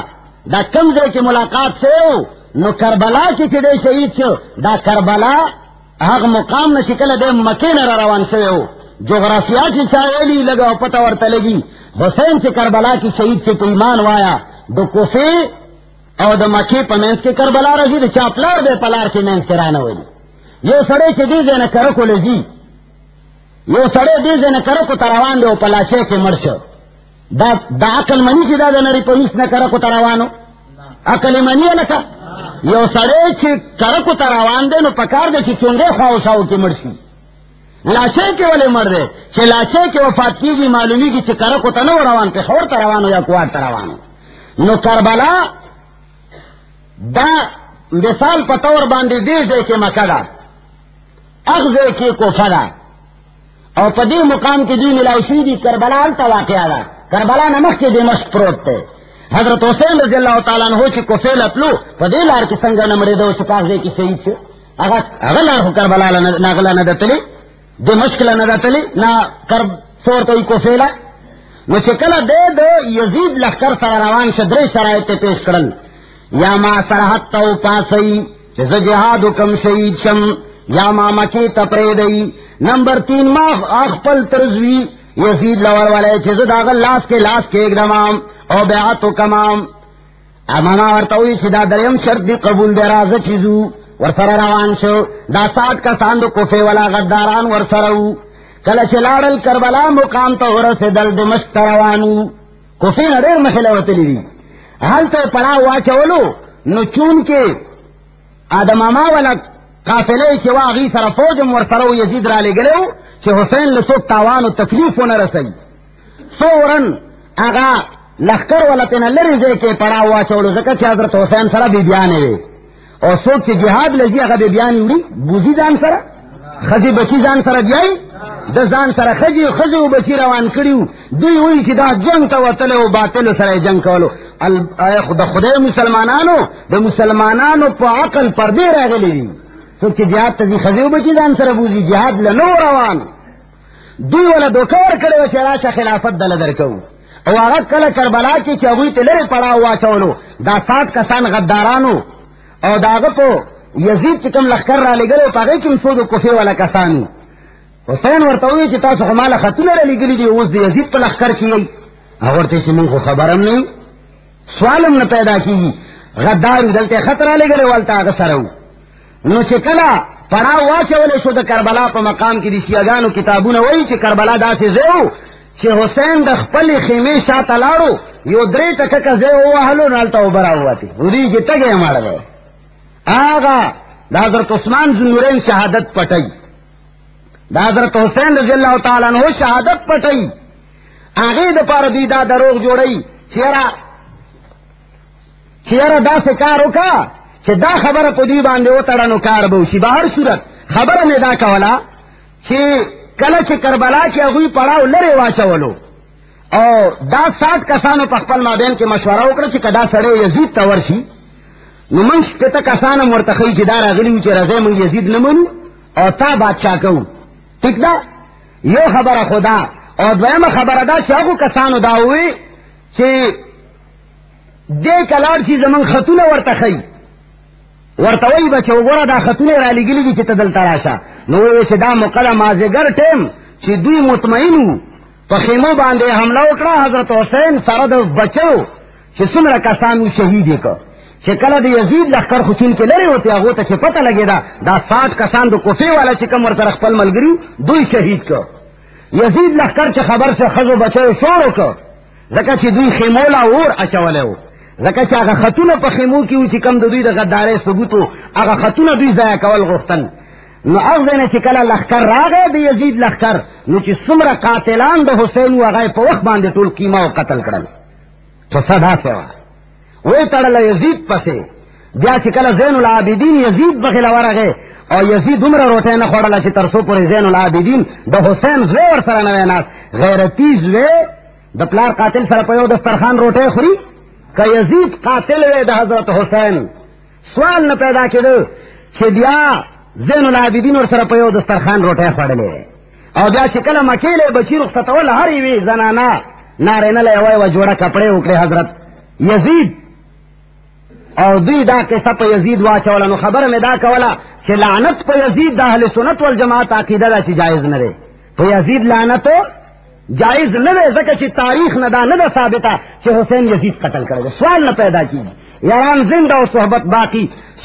دا کم دے کے ملاقات سے ہو نو کربلا کی چدے شہید چھو دا کربلا حق مقام نہ شکل دے مکے نہ روان سے ہو جغرافیہ کی چاہیلی لگا پتہ ورطا لگی حسین سے کربلا کی شہید سے تو ایمان وایا دو کوفے اور دا مکے پا مینس کے کربلا رضی دا چاپلار دے پلار کے مینس کے رانا ہوئی یو سڑے چے دیزے نا کرکو لزی یو سڑے دیزے نا کرکو تروان دے و پلاچے کے مرش دا عقل منی چی دا دا نری پولیس نا کرکو تروانو عقل منی لکا یو سڑے چی کرکو تروان دے نو پکار دے چی چونگے خواہ شاو کی مرشی لاچے کے والے مر رہے چھ لاچے کے وفات کی بھی معلومی کی چھ کرکو تنو روان پہ خور تروانو یا کوار تروانو نو کربلا دا مثال پتور باندے دے کے مکڑا اغزے کے کوفلا اور پدی مقام کی دی ملاوشی دی کربلا علتا واقعہ دا کربلا نمک کے دمشق پروت تے حضرت حسین رضی اللہ تعالیٰ عنہ چی کوفیل اپلو پدی لار کی سنگا نمرے دو چی پاغزے کی سید چی اگر لار خو کربلا ناغلا ندتلی دمشق لندتلی نا کرب سورتوی کوفیلا نو چکل دے دو یزید لخکر سر روان شدری شرائط پیش کرن یا ما سرحد تو پاسی چیز جہادو کم شہید شم یا ما مکی تپریدئی نمبر 3 ماہ آخ پل ترزوی یزید لور والے چیز داغل لاس کے ایک دمام او بیعتو کمام امانا ورطوی چیزا دریم شرط دی قبول دے راز چیزو ورسر روان شو دا 60 کا ساندو کوفے والا غداران ورسرو کلچ لاڑل کربلا مقام تو ورس دل دمشق روانو کوفے نریر محلہ وطلی دی حال تو پڑا ہوا چولو نو چون کے آدماما والا قافلے شوا غی سر فوجم ورسرو یزید را لے گلے چھ حسین لسوک تاوان و تکلیف ہونا رسی فورن آغا لخکر والا تینا لرزے کے پڑا ہوا چولو زکر چھ حضرت حسین سر بی بیانے وے اور سوک چھ جہاد لجی اگا بی بیانی اوڑی بوزی جان سر خزی بچی جان سر بیائی دا جان سر خزی و بچی روان کریو دوی ہوئی چھ دا جنگ تا وطلے و باطل سر جنگ کولو دا خدای مسلمانانو پا عقل پردے رہ گلی دی سوک چھ جہاد تا دی خزی و بچی جان سر بوزی جہاد لنو روان دوی والا دوکور کرے و چراشا خلافت دل درکو او آغا کل کربلا کی چھ اگوی تلر پڑا ہوا چولو دا 60 کسان غدارانو او داغا پو یزید چکم لخکر را لگلے پاگئی کم سودو کفے والا کسانی حسین ورطوئی چی تاسو خمالا خطول را لگلی دی اوز دی یزید پا لخکر کی گئی اگرتے چی من خو خبرم نہیں سوالم نہ پیدا کی غداری دلتے خطرہ لگلے والتا آگا سرو نو چی کلا پڑا واچا والے شو دا کربلا پا مقام کی دی سیاگانو کتابون وئی چی کربلا دا سی زیو چی حسین دا خپل خیمے شاہ تلاڑو یو دری تکا زیو وحلو نالتا اوبرا ہوا تی ودی جی تگے ہمارا گئے آگا دا حضرت عثمان ذنورین شہادت پٹائی دا حضرت حسین رضی اللہ تعالیٰ عنہ شہادت پٹائی آگے دا پار دی دا دروغ جوڑائی چیرہ دا سے کارو کا چی دا خبر پا دی باندے او تڑنو کار بوشی باہر صورت خبر میں دا کولا چی کلچ کربلا کی اگوی پڑاو لرے واچولو او دا 60 کسانو پخپل مابین کے مشورہ اکڑا چی کدا سڑے یزید تورشی نو منش پتا کسانا مرتخی چی دارا غلیو چی رضے من یزید نمنو او تا بادشاہ کهو ٹھیک دا یو خبر خدا اور دویم خبر دا چاہو کسانو دا ہوئی چی دے کلار چی زمن خطون ورتخی ورتوئی بچے وگورا دا خطون را لگلی گی چی تدل تراشا نووی چی دا مقدم مازگر ٹیم چی دوی مطمئنو پا خیمو باندے حملہ اکڑا حضرت حسین سرد بچو چی سمرا کسانو شہیدے کا چی کلا دا یزید لخکر خوچین کے لرے ہوتے آگوتا چی پتہ لگے دا 60 کسان دا کفے والا چی کم ورطر اخپل ملگریو دوی شہید کا یزید لخکر چی خبر سے خزو بچو شورو کا زکا چی دوی خیمولا اور اچولے ہو زکا چی آگا خطون پا خیمو کیو چی کم دا دوی دا غدارے ثبوتو آگا خطون دوی ضائع کول غفتن نو اغزین چی کلا لخکر را گئے دا یزید لخکر نو چی سمر قاتلان دا حسین آگای پا وقت باندے طول قیمہ و قتل کرن تو صدا سوا وی تڑل یزید پسے بیا چی کلا زین العابدین یزید بخلا ورگے اور یزید عمر روٹے نخوڑلا چی ترسو پر زین العابدین دا حسین زوے ورسر نویناس غیرتی زوے دا پلار قاتل سر پیو دسترخان روٹے خوری کہ یزید قاتل وے دا حضرت حسین سوال نہ پیدا کرو چی بیا زین العابدین ورسر پیو دسترخان روٹے خوڑلے اور بیا چی کلا مکیلے بچی رخصتول ہری وی زنانا نارے نلے ہوئے و جوڑا کپڑے اکڑے حضرت یزید اور دوی دا قصہ پا یزید واچولا نو خبر میں دا کولا چی لعنت پا یزید دا اہل سنت والجماعت عقیدہ دا چی جائز نرے تو یزید لعنت جائز نہ دے ځکه چې تاریخ نه دا نه ده ثابته چې حسین یزید قتل کړی. سوال نه پیدا کیږي. یاران زنده او صحبت باقی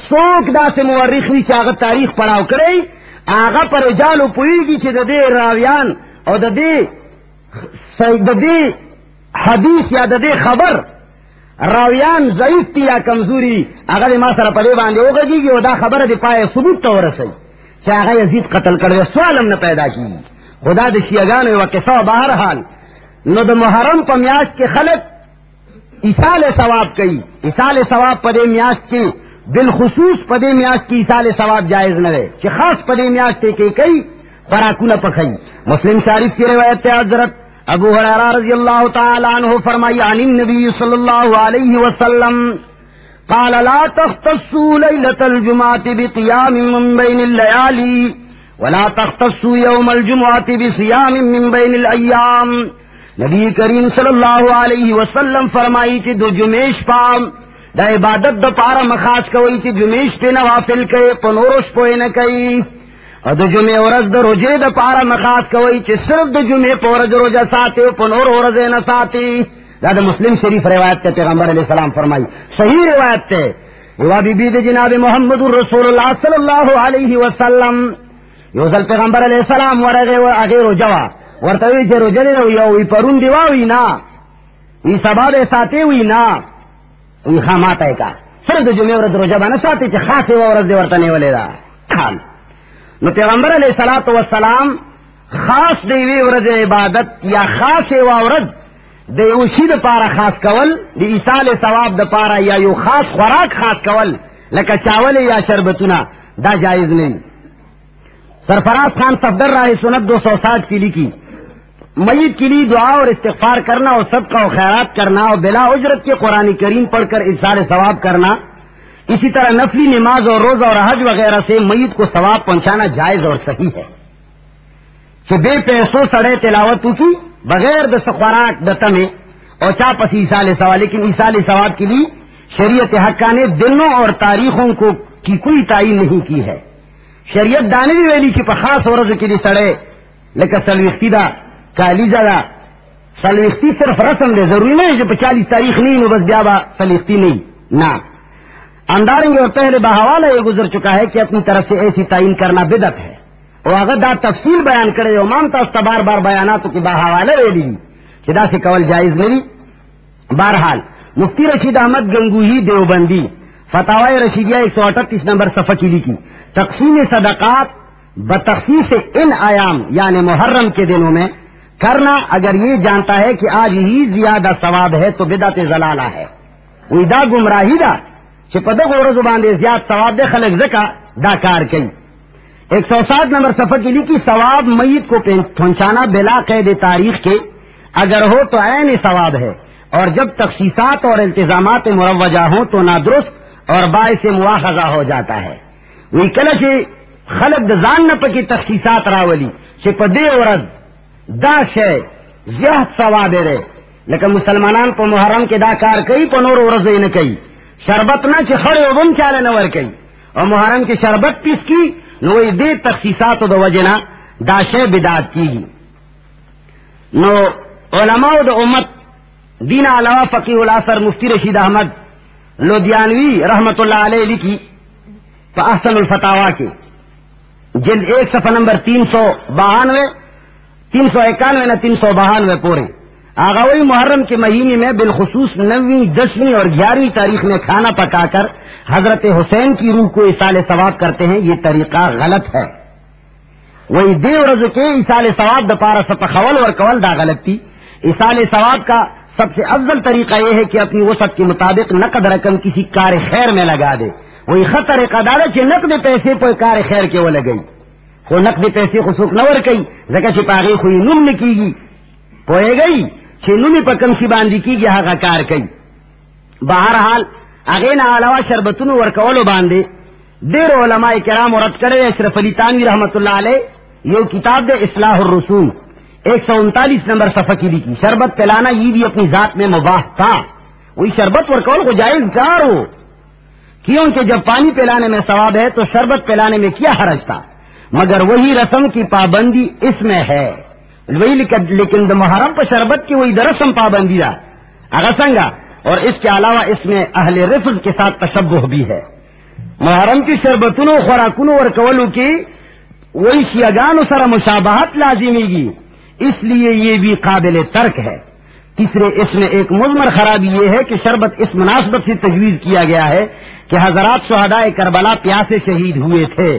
څوک داسې مورخ وي چې هغه تاریخ پړاو کړی هغه پر رجالو پوهېږي چې د دې راویان او د دې حدیث یا د دې خبر راویان ضعیف دي یا کمزوري هغه ما سره په دې باندې وغږېږي او دا خبره د پای ثبوت ته ورسوي چې هغه یزید قتل کړی. سوال هم نه پیدا کیږي. خدا د شیعګانو یوه قصه بهر حال نو د محرم په میاشت کې خلک ایصال ثواب کوي. ایصال ثواب په دې میاشت کې بالخصوص په دې میاشت کې ایصال ثواب جائز نه دی چې خاص په دې میاشت کې کوي خوراکونه پخوي. مسلم شریف کی روایت ہے حضرت ابو ہریرہ رضی اللہ تعالی عنہ فرمائی عن النبی صلی اللہ علیہ وسلم قال لا تختصوا ليلة الجمعة بقيام من بين الليالي ولا تختصوا يوم الجمعة بصيام من بين الأيام. نبی کریم صلی اللہ علیہ وسلم فرمائی کہ دو جمیش پام دا عبادت دا پارا مخاص کوئی چی جمیش پہ نوافل کئی پنورش پوئے نکئی اور دا جمعہ ورز دا رجے دا پارا مخاص کوئی چی صرف دا جمعہ پورج رجا ساتے پنور ورزے نساتے. دا مسلم شریف روایت تے پیغمبر علیہ السلام فرمائی صحیح روایت تے یوا بی بی دے جناب محمد رسول اللہ صلی اللہ علیہ وسلم یوزل پیغمبر علیہ السلام ورغے اگے رجوا ورتوی چې روجه دی یو وی پرون دی واوی نا وی سبا دے ساتي وی نا وی خاماته کا سره د جمعې ورځ روجه باندې ساتي چې خاصه ورځ دی ورته نه ولې دا. نو پیغمبر علیہ الصلوۃ والسلام خاص دی وی ورځ عبادت یا خاصه ورځ د یو شی د پاره خاص کول د ایصال ثواب د پاره یا یو خاص خوراک خاص کول لکه چاول یا شربتونه دا جائز نه. سرفراز خان صفدر راہ سنت 260 کی لکھی میت کے لیے دعا اور استغفار کرنا اور صدقہ و خیرات کرنا اور بلا اجرت کے قرآن کریم پڑھ کر ایصال ثواب کرنا اسی طرح نفلی نماز اور روزہ اور حج وغیرہ سے میت کو ثواب پہنچانا جائز اور صحیح ہے. کہ بے پیسوں سڑے تلاوت کی بغیر دس خوراک دتمے اور چاپس ایصال ثواب لیکن ایصال ثواب کے لیے شریعت حقہ نے دنوں اور تاریخوں کو کی کوئی تعین نہیں کی ہے. شریعت دانے بھی ویلی چی پا خاص ورز کی دی سڑے لکہ سلویختی دا کالیزا دا سلویختی صرف رسم دے ضروری نہیں جو 40 تاریخ نہیں نو بس بیابا سلویختی نہیں نا. اندارنگے اور پہلے بحوالہ یہ گزر چکا ہے کہ اپنی طرف سے ایسی تعین کرنا بدعت ہے اور اگر دا تفصیل بیان کرے امام تا بار بار بیاناتو کی بحوالہ ویلی کہ دا سے قول جائز نہیں. بہرحال مفتی رشید احمد گنگوہی دیوبندی فتاوی رشیدیہ 138 نمبر صفحہ کی لکھی تقسیم صدقات بتخصیص ان ایام یعنی محرم کے دنوں میں کرنا اگر یہ جانتا ہے کہ آج ہی زیادہ ثواب ہے تو بدعت ضلالہ ہے. وی دا گمراہی دا چھ پا دغ ورزو باندے زیاد ثواب دے خلق زکا دا کار کئی. 160 نمبر صفحہ کی لکھی ثواب میت کو پہنچانا بلا قید تاریخ کے اگر ہو تو عین ثواب ہے اور جب تخصیصات اور التزامات مروجہ ہوں تو نادرست اور باعث مواخذہ ہو جاتا ہے. وی کله چې خلق د ځان نه پکې تخصیصات راولي چې په دې ورځ دا شی زیات ثواب دی لکه مسلمانان په محرم کې دا کار کوي په نور ورځې نه کوي. شربت نه چې خړې وبم چاله نه ور کوي او محرم کې شربت پیس کی نو دې تخصیصاتو د وجه نه دا شی بدعت کیږي. نو علماء د امت دین علاوه فقیه الاثر مفتی رشید احمد لودھیانوی رحمت اللہ علیہ لکھی احسن الفتاوا کے جلد 1 صفحہ نمبر 392 391 نہ 392 پورے آغاوی محرم کے مہینے میں بالخصوص 9ویں 10ویں اور 11ویں تاریخ میں کھانا پکا کر حضرت حسین کی روح کو ایصال ثواب کرتے ہیں. یہ طریقہ غلط ہے. وہی دیو رض کے ایصال ثواب دپارا سپخول اور قول دا غلط تھی. ایصال ثواب کا سب سے افضل طریقہ یہ ہے کہ اپنی وسعت کے مطابق نقد رقم کسی کار خیر میں لگا دے. وہی خطر قدارہ چھ نقد پیسے پہ کار خیر کے وہ لگئی وہ نقد پیسے خسوک نور کئی زکا چھ پاگئی خوئی نم نکی گی پوئے گئی چھ نمی پا کمسی باندی کی گی حقا کار کئی. بہرحال اغین علاوہ شربتون ورکولو باندے دیر علماء کرام ورد کرے. اشرف علی تانوی رحمت اللہ علیہ یہ کتاب دے اصلاح الرسوم 139 نمبر صفحہ کی لکھی شربت پلانا یہ بھی اپنی ذات میں مباح تھا. وہی شربت ورکول کو جائز کار ہو کیونکہ جب پانی پلانے میں ثواب ہے تو شربت پلانے میں کیا حرج تھا. مگر وہی رسم کی پابندی اس میں ہے وہی، لیکن دا محرم پر شربت کی وہی دا رسم پابندی دا اغسنگا، اور اس کے علاوہ اس میں اہل رفض کے ساتھ تشبہ بھی ہے. محرم کی شربتنو خوراکنو اور کولو کی وہی شیعگانو سر مشابہت لازمی گی، اس لیے یہ بھی قابل ترک ہے. تیسرے اس میں ایک مضمر خرابی یہ ہے کہ شربت اس مناسبت سے تجویز کیا گیا ہے کہ حضرات شہداء کربلا پیاسے شہید ہوئے تھے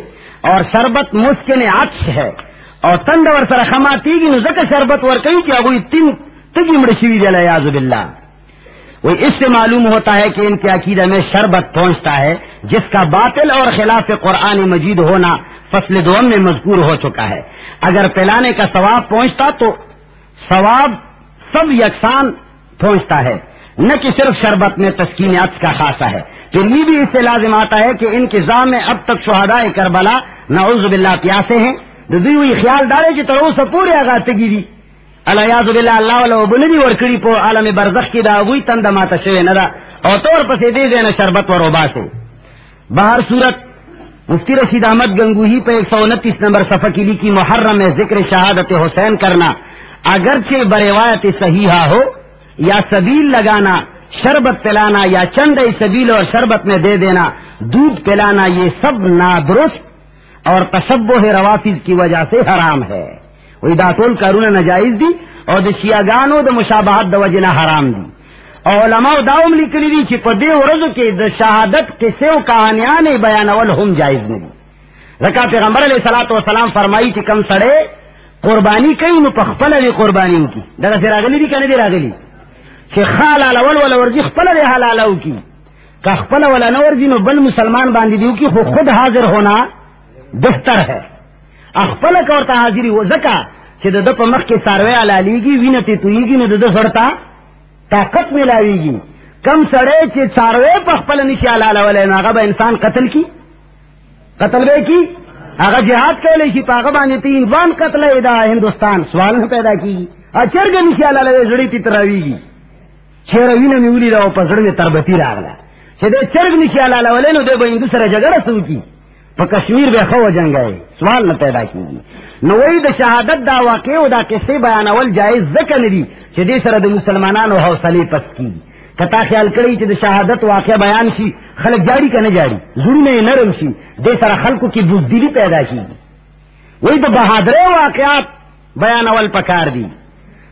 اور شربت مسکن عطش ہے اور تندور سر خماتی گی نزک شربت ورکی کیا وہی تین تجی مڑشوی جل عیاذ باللہ. وہ اس سے معلوم ہوتا ہے کہ ان کے عقیدہ میں شربت پہنچتا ہے جس کا باطل اور خلاف قرآن مجید ہونا فصل دوم میں مذکور ہو چکا ہے. اگر پلانے کا ثواب پہنچتا تو ثواب سب یکساں پہنچتا ہے، نہ کہ صرف شربت میں تسکین عطش کا خاصہ ہے. پھر یہ بھی اس سے لازم آتا ہے کہ ان کے ذام میں اب تک شہداء کربلا نعوذ باللہ پیاسے ہیں، دوی خیال دارے کہ ترو سے پورے آغاتگی دی الیاذ باللہ اللہ والا بلدی ورکڑی پو عالم برزخ کی دا وہی تند ماتا شوے ندا اور طور پسے دے دینا شربت و روبا سے. باہر صورت مفتی رشید احمد گنگوہی پہ 129 نمبر صفحہ کی لکھی محرم میں ذکر شہادت حسین کرنا اگرچہ بروایت صحیحہ ہو یا سبیل لگانا، شربت پلانا یا چند سبیل اور شربت میں دے دینا، دودھ پلانا، یہ سب نادرست اور تشبہ روافض کی وجہ سے حرام ہے. وہی داتول کارون نجائز دی اور دا شیعگانو دا مشابہت دا وجنہ حرام دی. اور علماء داوم لکلی دی چی پا دے ورزو کے دا شہادت قصے و کہانیان بیانول ہم جائز نہیں. رکا پیغمبر علیہ السلام فرمائی چی کم سڑے قربانی کئی نو پخپل دی قربانی کی دا سے راگلی دی کنے دی راگلی چی خال علول ولا ورزی خپل دی حلالو کی کہ خپل ولا نورزی نو بل مسلمان باندی دیو کی خود حاضر ہونا بہتر ہے. اخپل کورتا حاضری و زکا چی دا پا مخ کے ساروے علالی گی وینتی توئی گی نو دا سڑتا طاقت ملاوی گی. کم سڑے چی ساروے پا اخپل نشی علالا ولی نو آغا با انسان قتل کی قتل بے کی آغا جہاد کہلے شی پا آغا بانی تین وان قتل دا ہندوستان سوال پیدا کی چرگ نشی علالا ولی زڑی تی تراوی گی چھیروین میولی دا پا زڑ میں تربتی راغلا چی دے چرگ نشی علالا ولی نو دے با ہندو سر جگڑ سو کی پا کشمیر بے خو جنگ گئے سوال نہ پیدا کی. نوئی دا شہادت دا واقع و دا قصے بیانول جائز ذکر ندی چی دے سر دا مسلمانان و حوصلے پس کی. کتا خیال کری چی دا شہادت واقع بیان شی خلق جاری کا نہ جاری ضرور میں نرم شی دے سر خلقوں کی بزدلی پیدا کی. وہی دا بہادرے واقعات بیانول پکار دی.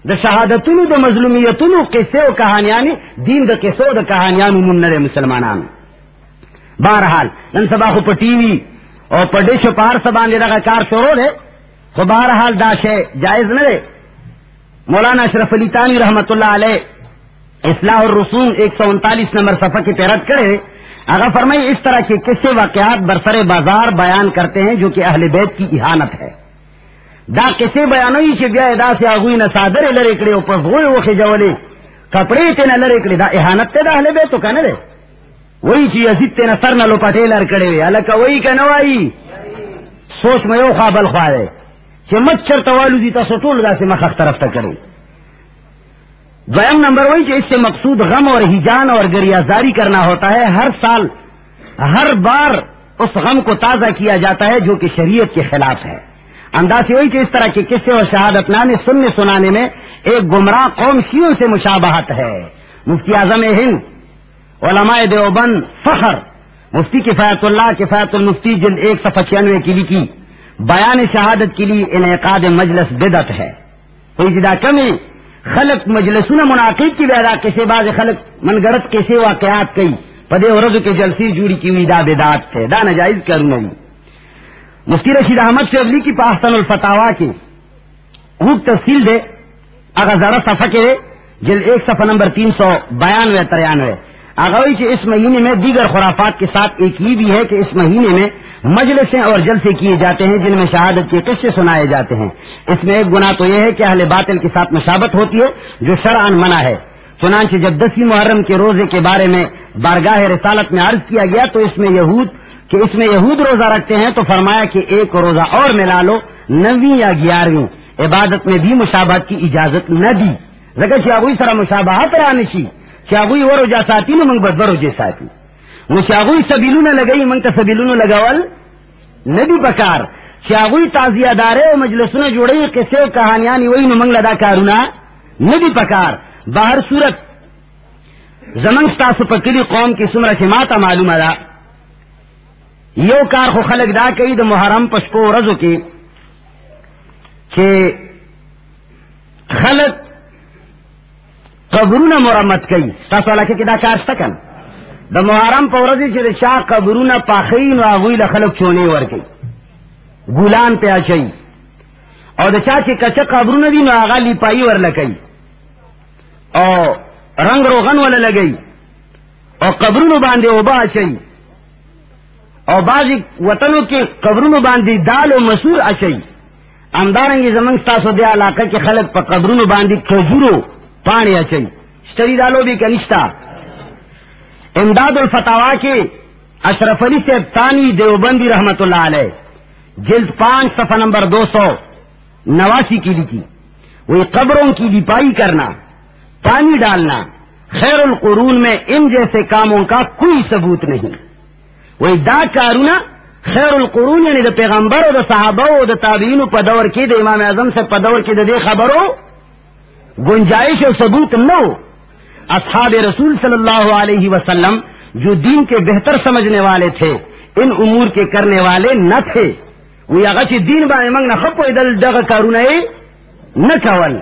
دا شہادتونو دا مظلومیتونو قصے و کہانیانی دین دا قصو دا کہانیانو منر مسلمانان. بہرحال نن سبا خو پا ٹی وی اور پا ڈش پار سبان دے دا کار شروع دے خو بہرحال دا شے جائز نہ دے. مولانا اشرف علی تانی رحمت اللہ علیہ اصلاح الرسوم 139 نمبر صفحہ کی پیرت کرے اگر فرمائی اس طرح کے قصے واقعات برسر بازار بیان کرتے ہیں جو کہ اہل بیت کی اہانت ہے. دا قصے بیانوئی چی بیا دا سے آگوئی نا صادر لرکڑے او پس غوئی وخی جولے کپڑے تینا لرکڑے دا اہانت تے دا اہل بیت تو کہنے دے. وہی چی یزید تینا سر نلو پٹے لرکڑے وے علکا وہی کا نوائی سوچ میں یو خوابل خواہ دے چی مچھر توالو دیتا سٹول دا سے مخخ طرف تا کرے. دویم نمبر وہی چی اس سے مقصود غم اور ہجان اور گریازاری کرنا ہوتا ہے. ہر سال ہر بار اس غم کو تازہ کیا جاتا ہے جو کہ شریعت کے خلاف ہے. انداز وہی کہ اس طرح کے قصے اور شہادت نامے سننے سنانے میں ایک گمراہ قوم شیعوں سے مشابہت ہے. مفتی اعظم ہند علماء دیوبند فخر مفتی کفایت اللہ کفایت المفتی جلد 1 صفحہ 96 کی لکھی بیان شہادت کے لیے انعقاد مجلس بدعت ہے. کوئی جدا کمی خلق مجلسون منعقد کی بیدا کسی باز خلق من گرد کسی واقعات کئی پدے ورد کے جلسی جوڑی کی ہوئی دا بدعت تھے دا نجائز کرنا. مفتی رشید احمد سے ابلی کی پاحسن الفتاوا کی وہ تفصیل دے اگر ذرا صفحہ کے جلد 1 صفحہ نمبر 392-93 آگاوی سے اس مہینے میں دیگر خرافات کے ساتھ ایک یہ بھی ہے کہ اس مہینے میں مجلسیں اور جلسے کیے جاتے ہیں جن میں شہادت کے قصے سنائے جاتے ہیں. اس میں ایک گناہ تو یہ ہے کہ اہل باطل کے ساتھ مشابت ہوتی ہے جو شرعاً منع ہے. چنانچہ جب 10 محرم کے روزے کے بارے میں بارگاہ رسالت میں عرض کیا گیا تو اس میں یہود روزہ رکھتے ہیں تو فرمایا کہ ایک روزہ اور ملا لو 9ویں یا 11ویں. عبادت میں بھی مشابہت کی اجازت نہ دی لگا چاہوئی سرا مشابہت رانشی چاہوئی وہ روجہ ساتھی نو منگ بد روجے ساتھی وہ چاہوئی سبیلوں نے لگئی منگ تا سبیلوں لگاول ندی پکار چاغوی تعزیہ دارے و مجلسونه جوړي قصے و کہانیانی وی نو منگ لدا کارونا ندی پکار. باہر صورت زمن ستاسو پکلی قوم کی سمرہ سماتا معلوم دا یو کار خو خلق دا کئی دا محرم پشپو رزو کی چھے خلق قبرون مرمت کئی ستاسو علاقے کی دا کار سکن دا محرم پا رزی چھے دا شاہ قبرون پاخین و آغوی لخلق چونے ورکی گولان پہ آچائی اور دا شاہ چھے کچا قبرون دی نو آغا لیپائی ورلکی اور رنگ روغن والا لگئی اور قبرونو باندے اوبا اچھئی اور بعضی وطنوں کے قبرونو باندے دال و مسور اچھئی. امدارنگی زمن ستاسو دے علاقہ کے خلق پا قبرونو باندے کھجورو پانے اچھئی شتری دالو بھی کنشتا. امداد الفتاوا کے اشرف علی سے ثانی دیوبندی رحمت اللہ علیہ جلد 5 صفحہ نمبر 289 کی لکھی وہی قبروں کی لپائی کرنا پانی ڈالنا خیر القرون میں ان جیسے کاموں کا کوئی ثبوت نہیں. وہی دا کارونا خیر القرون یعنی دا پیغمبر و دا صحابہ و دا تابعین پا دور کی دا امام اعظم سے پا دور کی دا دے خبرو گنجائش و ثبوت نو. اصحاب رسول صلی اللہ علیہ وسلم جو دین کے بہتر سمجھنے والے تھے ان امور کے کرنے والے نہ تھے. وہ اگرچہ دین بانے منگ نہ خب ادل دغ کارونا نہ کول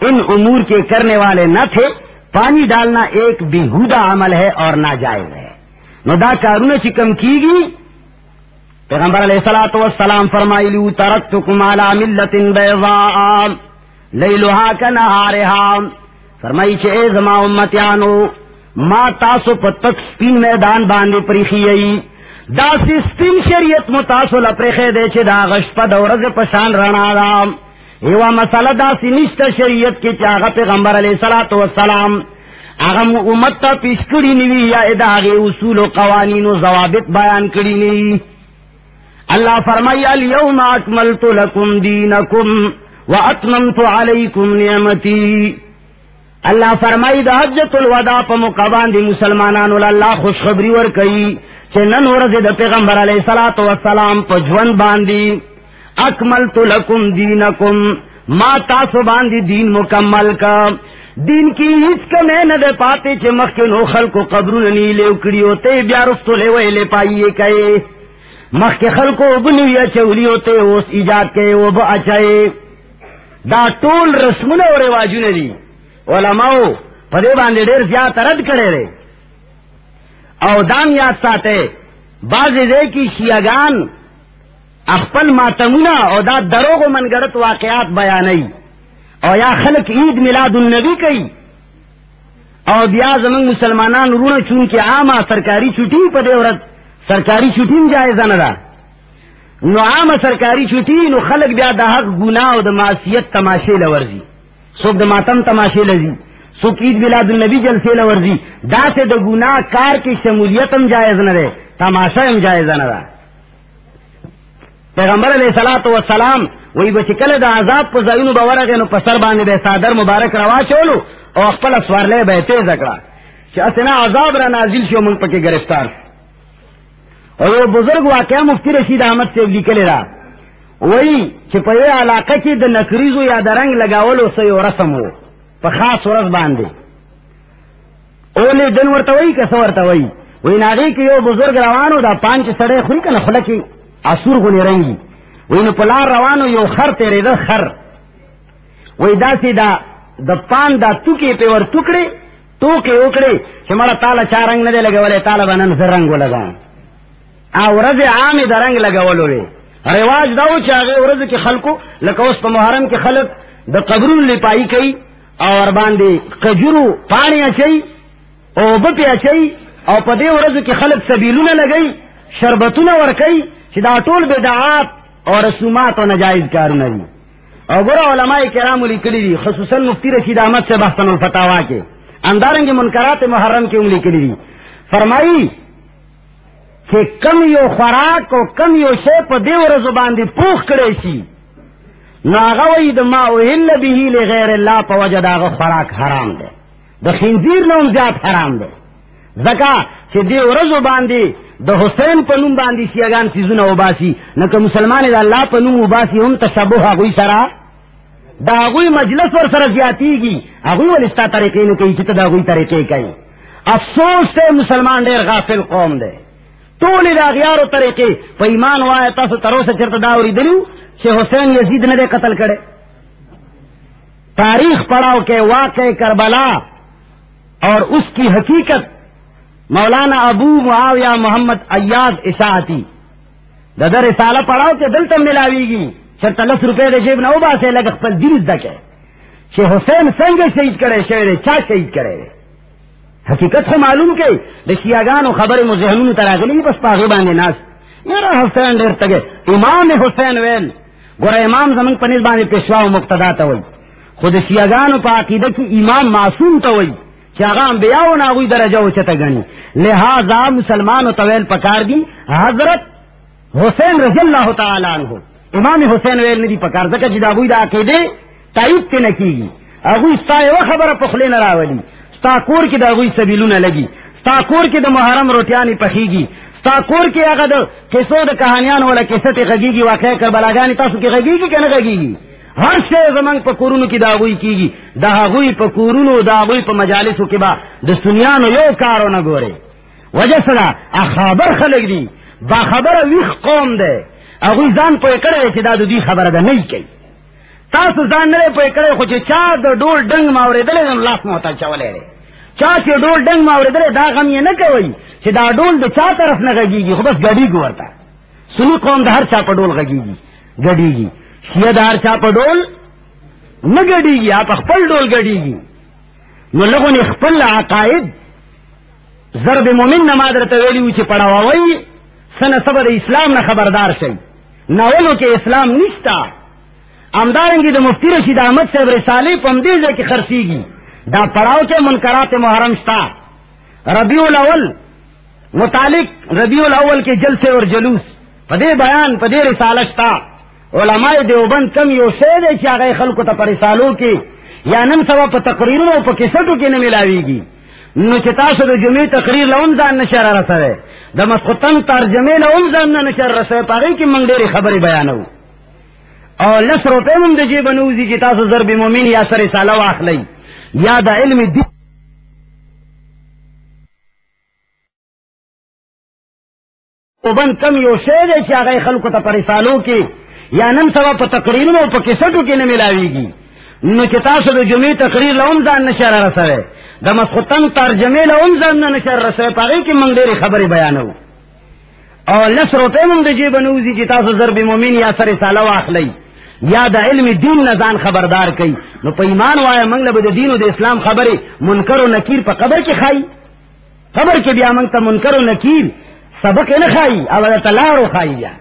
ان امور کے کرنے والے نہ تھے. پانی ڈالنا ایک بیہودہ عمل ہے اور ناجائز ہے. نو دا کارونه چې کم کیږي پیغمبر علیہ الصلوۃ والسلام فرمایلی ترکتکم علی ملۃ بیضاء لیلها کنہارها فرمائی چې اے زما امتیانو ما تاسو په تک سپین میدان باندې پریخی ای دا سپین شریعت متاسو لپریخه دی چې دا غش په دورزه پشان رڼا دا ایوا مسئلہ دا سنشت شریعت کی چاہا پیغمبر علیہ الصلوۃ والسلام اغم امت تا پیش کری نوی یا اداغی اصول و قوانین و ضوابط بیان کری نوی. اللہ فرمائی الیوم اکملت لکم دینکم و اتممت علیکم نعمتی. اللہ فرمائی دا حجت الوداع پا مقابان دی مسلمانانو اللہ خوشخبری ورکی چھے نن ورز دا پیغمبر علیہ الصلوۃ والسلام پا جون باندی اکملت لکم دینکم ما تاسو باندی دین مکمل کا. دین کی ہیچ کمیں نہ دے پاتے چھے مخکنو خلقو قبرون نیلے اکڑی ہوتے بیا رفتو لے ویلے پائیے کئے مخک خلقو بنویا چولی ہوتے اس ایجاد کئے وہ با اچھائے. دا ٹول رسمون و رواجون دی علماء پدے باندے دیر زیادہ رد کرے رہے او دام یاد ساتے بعض دے کی شیعگان اخپل ماتمونا او دا دروغ و منگرت واقعات بیانی او یا خلق عید میلاد النبی کئی او بیا زمان مسلمانان رونا چونکہ عاما سرکاری چھٹی پدے عورت سرکاری چھٹی جائزہ نہ دا نو عاما سرکاری چھٹی نو خلق بیا دا حق گناہ و دا معصیت تماشے لورزی سوک دا ماتم تماشے لزی سوک عید میلاد النبی جلسے لورزی دا سے دا گناہ کار کی شمولیتم جائز نہ دے تماشا ہم جائزہ نہ دا. پیغمبر علیہ الصلوۃ والسلام وہی بچکل دا عذاب کو زینو باورغه نو پسر باندې به صادر مبارک روا چولو او خپل سوارله به تیز کړه چې اسنا عذاب را نازل شو موږ پکې گرفتار. او یو بزرگ واقعا مفتی رشید احمد سے لیکل را وہی چې په یو علاقه کې د نکریزو یا د رنگ لگاولو سه یو رسم وو په خاص ورځ باندې اولې دن ورته وای که څو ورته وای وای ناغي کې یو بزرگ روانو دا پانچ سړی خوري کنه خلک اسور غونی رنگی وی نو پلار روانو یو خر تیرے دا خر وی دا سی دا پان دا توکی پی ور ٹکڑے توکی اکڑے چھ مارا تالا چا رنگ ندے لگے والے تالا بنن سر رنگو لگا او رض عامی دا رنگ لگا ولو لے رواج داو چاگے ورز کی خلقو لکوس پا محرم کی خلق دا قبرون لپائی کئی اور باندے قجرو پانی اچھئی او بپی اچھئی او پا دے ورز کی خلق سبیلون لگئی شربتون ورکئی چھ دا طول بدعات اور رسومات و نجائز کارونه دي. اور برا علماء کرام لکلی دی خصوصا مفتی رشید احمد سے بحثن الفتاوا کے اندارنگی منکرات محرم کے لکلی دی فرمائی کہ کم یو خوراک و کم یو شے پا دیو رزو باندی پوخ کرے شی ناغوی دا ما اوہل بیہی لغیر اللہ پا وجد آغا خوراک حرام دے دا خنزیر نوم زیاد حرام دے زکا چھ دیو رزو باندی دا حسین پا نوم باندی شیعگان سیزون اوباسی نکا مسلمان دا اللہ پا نوم اوباسی ہم تشبہ اگوی سرا دا اگوی مجلس ور سر زیادی گی اگوی والستا طریقے نکی چیتا دا اگوی طریقے کئی افسوس تے مسلمان دیر غافل قوم دے تولی دا غیار و طریقے پا ایمان وائے تاسو ترو سے چرت داوری دلیو چھے حسین یزید نے دے قتل کرے تاریخ پڑھاو کے واقع کربلا اور اس کی حقیقت مولانا ابو معاویہ محمد ایاز اشاعتی دا رسالہ پڑھاو کے دل تم ملاوی گی چرت 10 روپے دے جیب نوبا سے لگ پل دل دکے چھے حسین سنگ شہید کرے شہر چا شہید کرے حقیقت کو معلوم کے شیعگان و خبر مذہنون تراغلی بس پاغی باندے ناس میرا حسین دیر تگے امام حسین ویل گورا امام زمان پنیز باندے پیشوا و مقتدا تاوئی خود شیعگان پا عقیدہ کی امام معصوم تاوئی چاگام بیاو ناغوی درجہ و چتا گنی لہذا مسلمان و طویل پکار دی حضرت حسین رضی اللہ تعالیٰ عنہ امام حسین ویل ندی پکار دکا جدا اگوی دا عقیدے تائید تے نکی گی اگوی ستائے و خبر پخلے نراولی ستا کور کی دا اگوی سبیلون لگی ستا کور کی دا محرم روٹیانی پخیگی ستا کور کی اگا دا کسو دا کہانیان والا کسط غگیگی واقع کربلاگانی تاسو کی غگیگی کہ نہ غگیگی ہر شے زمان پا کورونو کی دا اگوی کیگی دا اگوی پا کورونو دا اگوی پا مجالسو کی با دا سنیانو یو کارو نہ گورے وجہ صدا اخابر خلق دی با خبر ویخ قوم دے اگوی زان پا اکڑے چی دا دی خبر دا نہیں کئی تاسو زان نرے پا اکڑے خوچے چا دا ڈول ڈنگ ماورے دلے دا لاس موتا چولے رے چا چی ڈول ڈنگ ماورے دلے دا غم یہ نہ کوئی چی دا ڈول دا چا طرف نہ گگیگی خو بس گڑی گورتا سنی قوم دا ہر چا پا ڈول گگیگی گڑیگی شیعہ دا ہر چا پا ڈول نہ گڑیگی آپ اخپل ڈول گڑیگی نو لگوں نے اخپل عقائد ضرب مومن نماز رتویلیو چی پڑھاوائی سن سبر اسلام نہ خبردار شئی ناولو کے اسلام نشتا امدارنگی دا مفتی رشید احمد صاحب رسالی پمدیزے کی خرسیگی دا پڑھاو کے منکرات محرم شتا ربیع الاول متعلق ربیع الاول کے جلسے اور جلوس پدے بیان پدے رسالہ شتا علماء دیوبند کم یو شیدے چی آگئے خلقو تا پر رسالو کی یا نم سوا پا تقریروں پا کسٹو کی نمیلاوی گی نو چتاسو دا جمعی تقریر لون زان نشر رسوے دا مسخطن ترجمے لون زان نشر رسوے پاگئی کی منگ دیری خبری بیانو اور 10 روپے من دا جیب نوزی چتاسو ضرب مومن یا سر رسالہ واخلی یا دا علم دی دیوبند کم یو شیدے چی آگئے خلقو تا پر رسالو کی یا نن سوا پا تقریروں پا کسٹو کی نمیلاوی گی نو چتاسو دا جمعی تقریر لون زان نشر رسوے دا مسخطن ترجمے لون زان نشر رسوے پاگئی کی منگ دیری خبری بیانو اور 10 روپے من دا جیب نوزی چتاسو ضرب مومن یا سر رسالہ واخلی یا دا علم دین نزان خبردار کئی نو پا ایمان وایا منگ لبا دا دین و دا اسلام خبری منکر و نکیر پا قبر کی خائی قبر کی بیا منگ تا منکر و نکیر سبق نخائی او دا تلارو خائی بیا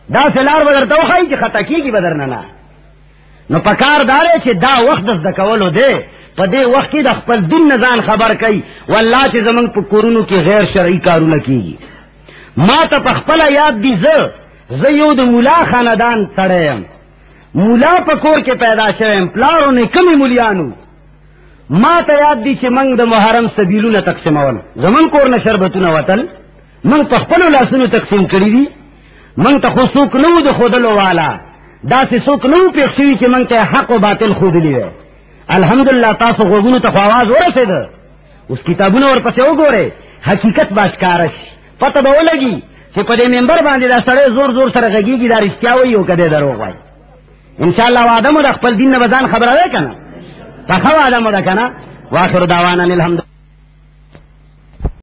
دا سلار بدر تو خائی چی خطا کی کی بدر ننا نو پکار دارے چی دا وقت دست دکولو دے پا دے وقت کی دا خپل دن نزان خبر کئی واللہ چی زمان پا کورونو کی غیر شرعی کارو نکی گی ما تا پا خپل یاد دی زیو دا مولا خاندان تڑیم مولا پا کور کے پیدا شویم پلارو نے کمی مولیانو ما تا یاد دی چی منگ دا محرم سبیلو نا تقسیمول زمان کور نا شربتو نا وطل منگ پا خپلو لاسونو تقسیم کری دی منگ تا خود سوک نو دا خودلو والا دا سی سوک نو پیخشوی چی منگ تا حق و باطل خود لیوے الحمدللہ تاسو غوگونو تا خواواز ہو رسے دا اس کتابونو اور پسے ہو گو رے حقیقت باشکارش پتہ با لگی چی پدے ممبر باندی دا سڑے زور زور سر غگی کی دا رشتیاوئی ہو کدے دروغ وائی انشاءاللہ وعدمو دا خپل دین نبزان خبر آئے کنا پخوا آدمو دا کنا واخر دعوانا الحمدللہ